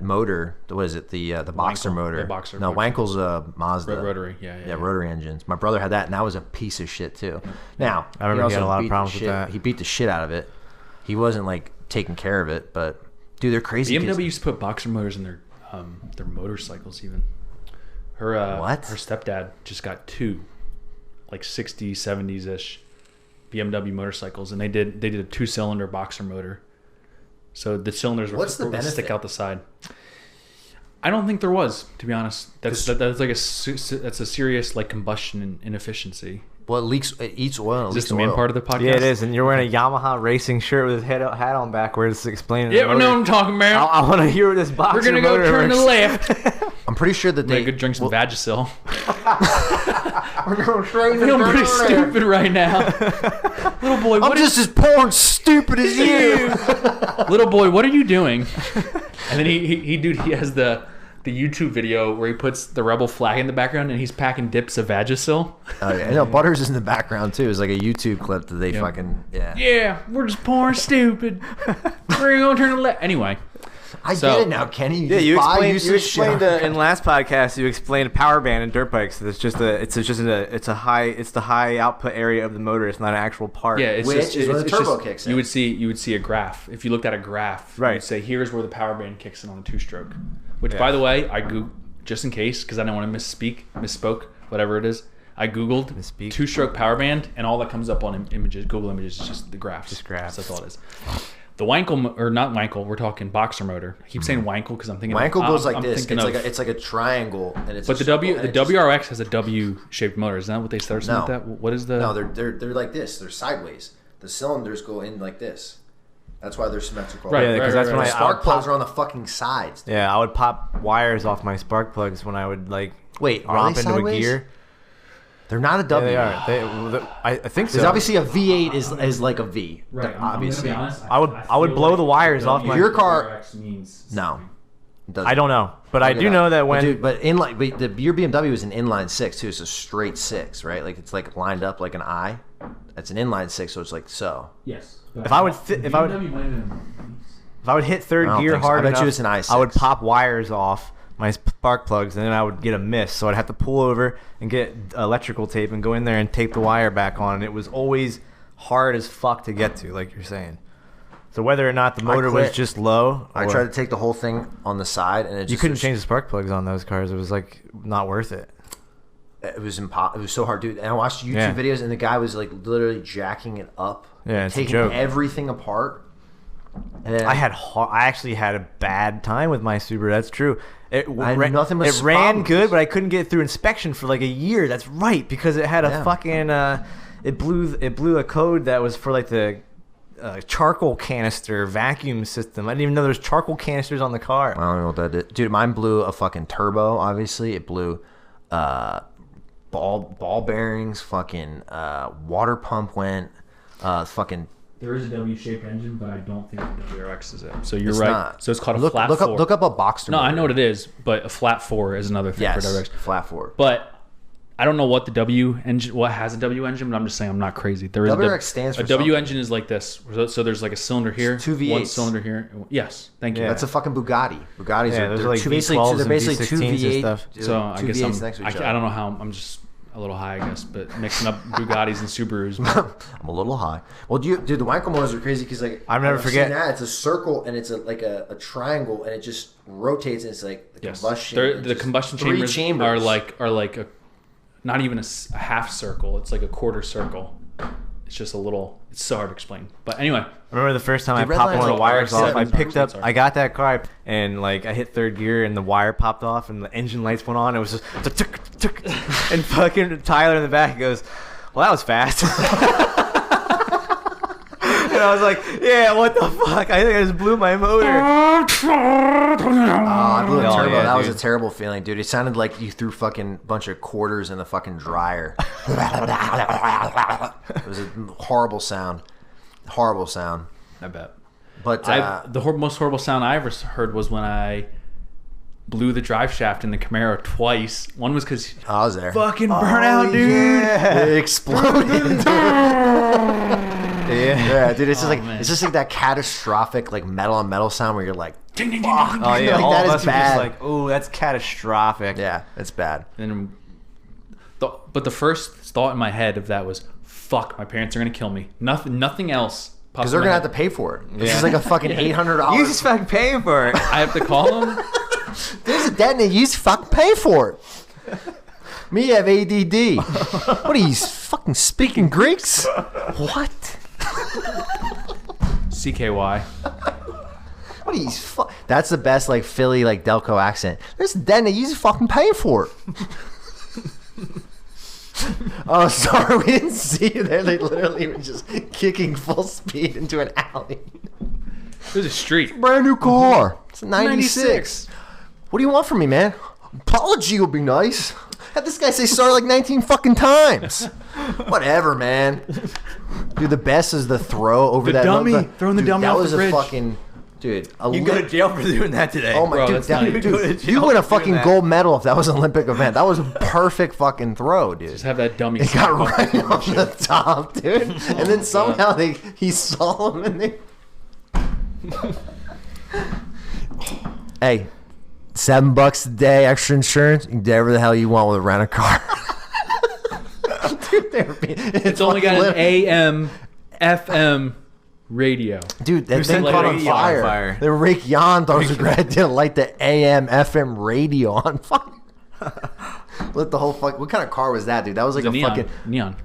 Speaker 2: motor. What is it? The Boxer motor.
Speaker 1: Boxer.
Speaker 2: No, Wankel's Mazda.
Speaker 1: Rotary. Yeah.
Speaker 2: Rotary engines. My brother had that, and that was a piece of shit too. Now
Speaker 3: I remember he had a lot of problems with that.
Speaker 2: He beat the shit out of it. He wasn't like taking care of it, but dude, they're crazy.
Speaker 1: BMW used to put Boxer motors in their motorcycles. Even her her stepdad just got two, like 60s, 70s ish BMW motorcycles, and they did a 2-cylinder Boxer motor. So the cylinders were stick out the side. I don't think there was, to be honest. That's like that's a serious like combustion inefficiency.
Speaker 2: Well, it eats oil.
Speaker 1: Is this the main part of the podcast?
Speaker 3: Yeah, it is. And you're wearing a Yamaha racing shirt with his hat on backwards, explaining.
Speaker 1: Yeah, we know what I'm talking about.
Speaker 3: I want to hear what this Boxer.
Speaker 1: We're gonna go turn to the left.
Speaker 2: I'm pretty sure that they
Speaker 1: could drink some Vagisil.
Speaker 2: We're going straight.
Speaker 1: I'm feeling pretty stupid right now. Little boy,
Speaker 2: I'm just as poor and stupid as you.
Speaker 1: Little boy, what are you doing? And then he has the YouTube video where he puts the rebel flag in the background and he's packing dips of Vagisil.
Speaker 2: Oh yeah, no, Butters is in the background too. It's like a YouTube clip that they fucking
Speaker 1: Yeah, we're just poor and stupid. We're gonna turn to the left anyway.
Speaker 2: I get it now, Kenny.
Speaker 3: You explained in last podcast. You explained power band and dirt bikes. It's the high output area of the motor. It's not an actual part.
Speaker 1: Yeah, it's
Speaker 2: where the turbo
Speaker 1: just,
Speaker 2: kicks in.
Speaker 1: You would see a graph. If you looked at a graph,
Speaker 3: right,
Speaker 1: you'd say here's where the power band kicks in on the 2-stroke. Which, by the way, I googled just in case because I don't want to misspoke, whatever it is. I googled 2-stroke power band, and all that comes up on Google Images is just the graphs.
Speaker 3: Just graphs.
Speaker 1: That's all it is. The Wankel, or not Wankel, we're talking Boxer motor. I keep saying Wankel because I'm thinking
Speaker 2: Wankel goes like this. It's like a triangle, and it's.
Speaker 1: But the WRX has a W-shaped motor. Isn't that what they started with that? What is the?
Speaker 2: No, they're like this. They're sideways. The cylinders go in like this. That's why they're symmetrical.
Speaker 3: Right, because that's when
Speaker 2: spark plugs are on the fucking sides. Dude.
Speaker 3: Yeah, I would pop wires off my spark plugs when I would romp into a gear.
Speaker 2: They're not a W.
Speaker 3: Yeah, they are. I think so.
Speaker 2: Because obviously a V8 is like a V.
Speaker 1: Right.
Speaker 2: Obviously.
Speaker 3: I would blow the wires off my.
Speaker 2: Your car. No.
Speaker 3: I don't know, but I do know that when.
Speaker 2: Dude, but your BMW is an inline 6 too. It's a straight 6, right? Like it's like lined up like an I. That's an inline 6, so it's like so.
Speaker 1: Yes.
Speaker 3: If I would hit third gear hard enough, I would pop wires off my spark plugs, and then I would get a miss. So I'd have to pull over and get electrical tape and go in there and tape the wire back on. And it was always hard as fuck to get to, like you're saying. So whether or not the motor was just low,
Speaker 2: I tried to take the whole thing on the side, and
Speaker 3: you couldn't change the spark plugs on those cars. It was like not worth it.
Speaker 2: It was impossible. It was so hard, dude. And I watched YouTube videos, and the guy was like literally jacking it up, taking everything apart. And then
Speaker 3: I actually had a bad time with my Subaru. That's true. It
Speaker 2: ran
Speaker 3: good, but I couldn't get through inspection for like a year. That's right, because it had a fucking it blew a code that was for like the charcoal canister vacuum system. I didn't even know there was charcoal canisters on the car.
Speaker 2: I don't know what that did, dude. Mine blew a fucking turbo. Obviously, it blew ball bearings. Fucking water pump went. Fucking.
Speaker 1: There is a W-shaped engine, but I don't think the WRX is it. So you're right. Not. So it's called a flat 4.
Speaker 2: Look up a Boxster.
Speaker 1: No, I know what it is, but a flat 4 is another thing for WRX.
Speaker 2: Flat 4.
Speaker 1: But I don't know what the W engine, what has a W engine, but I'm just saying I'm not crazy. There is
Speaker 2: WRX stands for
Speaker 1: a W engine is like this. So there's like a cylinder here,
Speaker 2: it's 2 V8s.
Speaker 1: One cylinder here. Yes, thank you.
Speaker 2: Yeah. That's a fucking Bugatti. Bugattis
Speaker 3: are like
Speaker 2: basically 2 V8
Speaker 3: stuff.
Speaker 1: So I guess I don't know how I'm just a little high, I guess, but mixing up Bugattis and Subarus.
Speaker 2: I'm a little high. Well, dude, the Wankel motors are crazy because like
Speaker 3: I've never forget
Speaker 2: that it's a circle and it's like a triangle and it just rotates and it's like the combustion.
Speaker 1: The combustion chambers are like not even a half circle. It's like a quarter circle. It's just a little. It's so hard to explain. But anyway,
Speaker 3: I remember the first time
Speaker 2: Dude,
Speaker 3: I popped
Speaker 2: red
Speaker 3: one of the
Speaker 2: lines
Speaker 3: wires
Speaker 1: are-
Speaker 3: off. I picked up.
Speaker 1: Sorry.
Speaker 3: I got that car and like I hit third gear and the wire popped off and the engine lights went on. It was just tick, tick, and fucking Tyler in the back goes, "Well, that was fast." And I was like, "Yeah, what the fuck? I think I just blew my motor."
Speaker 2: I blew a
Speaker 3: Oh,
Speaker 2: turbo.
Speaker 3: yeah,
Speaker 2: That was
Speaker 3: dude.
Speaker 2: a terrible feeling, dude. It sounded like you threw fucking bunch of quarters in the fucking dryer. It was a horrible sound. Horrible sound.
Speaker 1: I bet.
Speaker 2: But
Speaker 1: The most horrible sound I ever heard was when I blew the drive shaft in the Camaro twice. One was because
Speaker 2: I was there.
Speaker 1: fucking burnout, dude.
Speaker 2: It exploded. Yeah, dude. It's just like
Speaker 1: man.
Speaker 2: it's just like that catastrophic like metal on metal sound where you're like,
Speaker 1: Ding, ding, ding,
Speaker 2: fuck.
Speaker 1: ding,
Speaker 3: Oh
Speaker 1: ding.
Speaker 3: yeah,
Speaker 2: Like,
Speaker 3: all
Speaker 2: that
Speaker 3: of
Speaker 2: is
Speaker 3: us were
Speaker 2: bad.
Speaker 3: just like, "Oh, that's catastrophic."
Speaker 2: yeah, it's bad.
Speaker 1: And but the first thought in my head of that was, "Fuck, my parents are gonna kill me." Nothing else.
Speaker 2: Because they're gonna have to pay for it. This is like a fucking $800.
Speaker 3: You just fucking paying for it.
Speaker 1: I have to call them.
Speaker 2: There's a debt and you just fucking pay for it. Me have ADD. What are you fucking speaking Greeks? What?
Speaker 1: CKY.
Speaker 2: What are you? That's the best like Philly like Delco accent. There's a debt and you just fucking pay for it. Oh, sorry, we didn't see you there. They literally were just kicking full speed into an alley.
Speaker 1: There's a street.
Speaker 2: Brand new car. It's a 96.
Speaker 1: 96.
Speaker 2: What do you want from me, man? Apology would be nice. Had this guy say sorry like 19 fucking times. Whatever, man. Dude, the best is the throw over
Speaker 1: The
Speaker 2: that
Speaker 1: dummy. Throwing the
Speaker 2: dude,
Speaker 1: dummy
Speaker 2: that
Speaker 1: off
Speaker 2: was
Speaker 1: the
Speaker 2: a
Speaker 1: bridge.
Speaker 2: fucking dude.
Speaker 3: You go to jail for doing that today.
Speaker 2: Oh my
Speaker 1: Bro,
Speaker 2: dude,
Speaker 1: that's
Speaker 2: that,
Speaker 1: not
Speaker 2: dude,
Speaker 1: even
Speaker 3: go to jail
Speaker 2: you win a
Speaker 3: for
Speaker 2: fucking
Speaker 3: doing that.
Speaker 2: gold medal if that was an Olympic event. That was a perfect fucking throw, dude.
Speaker 1: Just have that dummy.
Speaker 2: It got right off the top, dude. And then somehow he saw him and they. Hey, $7 a day extra insurance. You can do whatever the hell you want with a rent a car. Dude,
Speaker 1: It's only got an AM, FM radio.
Speaker 2: Dude, that
Speaker 3: set
Speaker 2: thing
Speaker 3: the
Speaker 2: caught on
Speaker 3: radio on
Speaker 2: fire.
Speaker 3: fire?
Speaker 2: The Rick Yon thought it was a great idea to light the AM, FM radio on fire. Lit the whole fuck. What kind of car was that, dude? That was like a
Speaker 1: neon.
Speaker 2: fucking.
Speaker 1: Neon.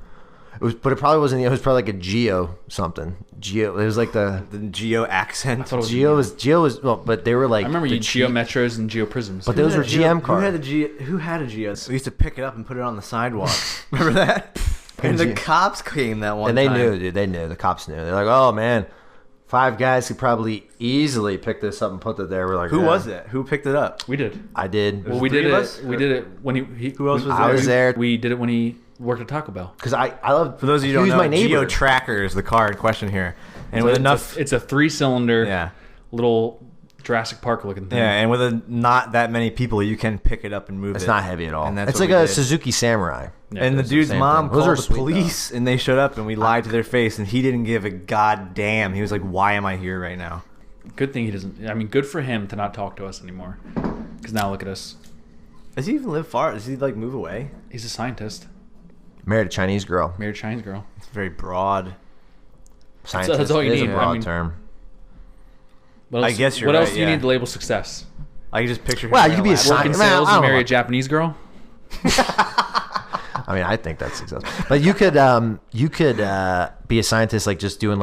Speaker 2: It was, but it probably wasn't. It was probably like a Geo something. Geo. It was like the
Speaker 3: Geo accent.
Speaker 1: thought it was
Speaker 2: Geo was. Well, but they were like.
Speaker 1: I remember
Speaker 2: the
Speaker 1: you Geo Metros and Geo Prisms.
Speaker 2: But those were GM cars.
Speaker 3: Who had a Geo? We used to pick it up and put it on the sidewalk. Remember that? And the cops came that one
Speaker 2: And they
Speaker 3: time.
Speaker 2: knew, dude. They knew. The cops knew. They're like, oh man, 5 guys could probably easily pick this up and put it there. We're like,
Speaker 3: Who
Speaker 2: yeah.
Speaker 3: was it? Who picked it up?
Speaker 1: we did.
Speaker 2: I did.
Speaker 1: Well, we
Speaker 3: three
Speaker 1: did
Speaker 3: of
Speaker 1: it.
Speaker 3: us?
Speaker 1: We did it when he
Speaker 3: Who else was
Speaker 2: I
Speaker 3: there?
Speaker 2: was there
Speaker 1: We did it when he worked at Taco Bell.
Speaker 2: because I love.
Speaker 3: For those of you who
Speaker 2: he
Speaker 3: don't
Speaker 2: was
Speaker 3: know,
Speaker 2: my neighbor.
Speaker 3: Geo Tracker is the car in question here, and with enough,
Speaker 1: It's a 3-cylinder.
Speaker 3: yeah,
Speaker 1: Little Jurassic Park looking thing.
Speaker 3: yeah, and with not that many people, you can pick it up and move
Speaker 2: It's
Speaker 3: it.
Speaker 2: not heavy at all.
Speaker 3: And that's
Speaker 2: It's
Speaker 3: what
Speaker 2: like
Speaker 3: we
Speaker 2: a
Speaker 3: did.
Speaker 2: Suzuki Samurai.
Speaker 1: Yeah,
Speaker 3: And the
Speaker 1: it's the
Speaker 3: dude's
Speaker 2: same
Speaker 3: mom
Speaker 2: thing. Those
Speaker 3: called
Speaker 2: are
Speaker 3: the
Speaker 2: sweet,
Speaker 3: police, and they showed up, and we lied to their face, and he didn't give a goddamn. He was like, "Why am I here right now?"
Speaker 1: Good thing he doesn't. I mean, good for him to not talk to us anymore. Because now look at us.
Speaker 3: Does he even live far? Does he like move away?
Speaker 1: He's a scientist.
Speaker 2: Married a Chinese girl.
Speaker 1: Married a Chinese girl.
Speaker 3: It's very broad.
Speaker 2: Scientist.
Speaker 1: that's all you
Speaker 2: It is
Speaker 1: need.
Speaker 2: a
Speaker 1: I
Speaker 2: broad
Speaker 1: mean-
Speaker 2: term.
Speaker 1: What
Speaker 3: I
Speaker 1: else,
Speaker 3: guess you're
Speaker 1: What else
Speaker 3: right,
Speaker 1: do you
Speaker 3: yeah.
Speaker 1: need to label success?
Speaker 3: I can just picture him.
Speaker 2: Well,
Speaker 3: wearing
Speaker 2: you could be a
Speaker 3: lab-
Speaker 1: Work
Speaker 2: sci-
Speaker 1: in
Speaker 2: man,
Speaker 1: sales
Speaker 2: I
Speaker 1: and
Speaker 2: don't
Speaker 1: marry
Speaker 2: know.
Speaker 1: a Japanese girl?
Speaker 2: I mean, I think that's successful. But you could be a scientist, like just doing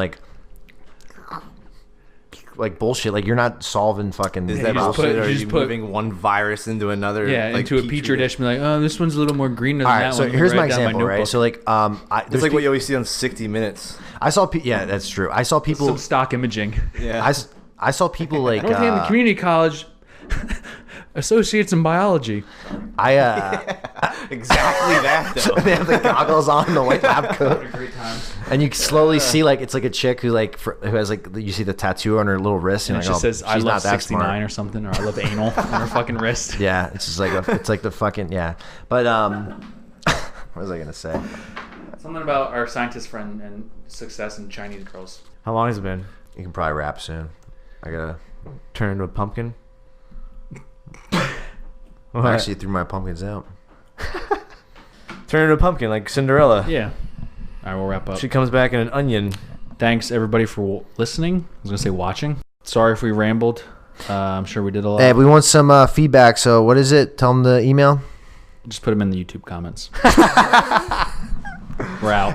Speaker 2: like bullshit. Like you're not solving fucking.
Speaker 3: Is
Speaker 1: Yeah,
Speaker 3: that
Speaker 1: you just
Speaker 3: bullshit?
Speaker 1: put-
Speaker 3: Or are
Speaker 1: you
Speaker 3: you
Speaker 1: just put-
Speaker 3: moving one virus into another?
Speaker 1: Yeah,
Speaker 3: like,
Speaker 1: into a petri dish. Be like, oh, this one's a little more greener than
Speaker 2: All right,
Speaker 1: that
Speaker 2: so
Speaker 1: one.
Speaker 2: here's my
Speaker 1: Write down
Speaker 2: example, right?
Speaker 1: notebook.
Speaker 2: So like,
Speaker 3: It's
Speaker 2: there's
Speaker 3: like what
Speaker 2: pe-
Speaker 3: you always see on 60 Minutes.
Speaker 2: I saw. Yeah, that's true. I saw people.
Speaker 1: Some stock imaging.
Speaker 3: Yeah.
Speaker 2: I saw people like.
Speaker 1: Northampton Community College, associates in biology.
Speaker 3: exactly that though.
Speaker 2: They have the goggles on, the white lab coat,
Speaker 1: Great time.
Speaker 2: and you slowly see like it's like a chick who who has like you see the tattoo on her little wrist,
Speaker 1: And
Speaker 2: and
Speaker 1: it
Speaker 2: you're
Speaker 1: just
Speaker 2: like,
Speaker 1: says,
Speaker 2: oh,
Speaker 1: I
Speaker 2: she's
Speaker 1: love
Speaker 2: not that
Speaker 1: 69
Speaker 2: smart.
Speaker 1: or something, or I love anal on her fucking wrist.
Speaker 2: Yeah, it's just like it's like the fucking yeah. But what was I gonna say?
Speaker 1: Something about our scientist friend and success in Chinese girls.
Speaker 3: How long has it been?
Speaker 2: You can probably rap soon. I gotta.
Speaker 3: Turn into a pumpkin?
Speaker 2: I
Speaker 3: What?
Speaker 2: actually threw my pumpkins out.
Speaker 3: Turn into a pumpkin like Cinderella.
Speaker 1: Yeah. All right, we'll wrap up.
Speaker 3: She comes back in an onion.
Speaker 1: Thanks, everybody, for listening. I was going to say watching. Sorry if we rambled. I'm sure we did a lot.
Speaker 2: Hey, we want some feedback. So what is it? Tell them the email.
Speaker 1: Just put them in the YouTube comments. We're out.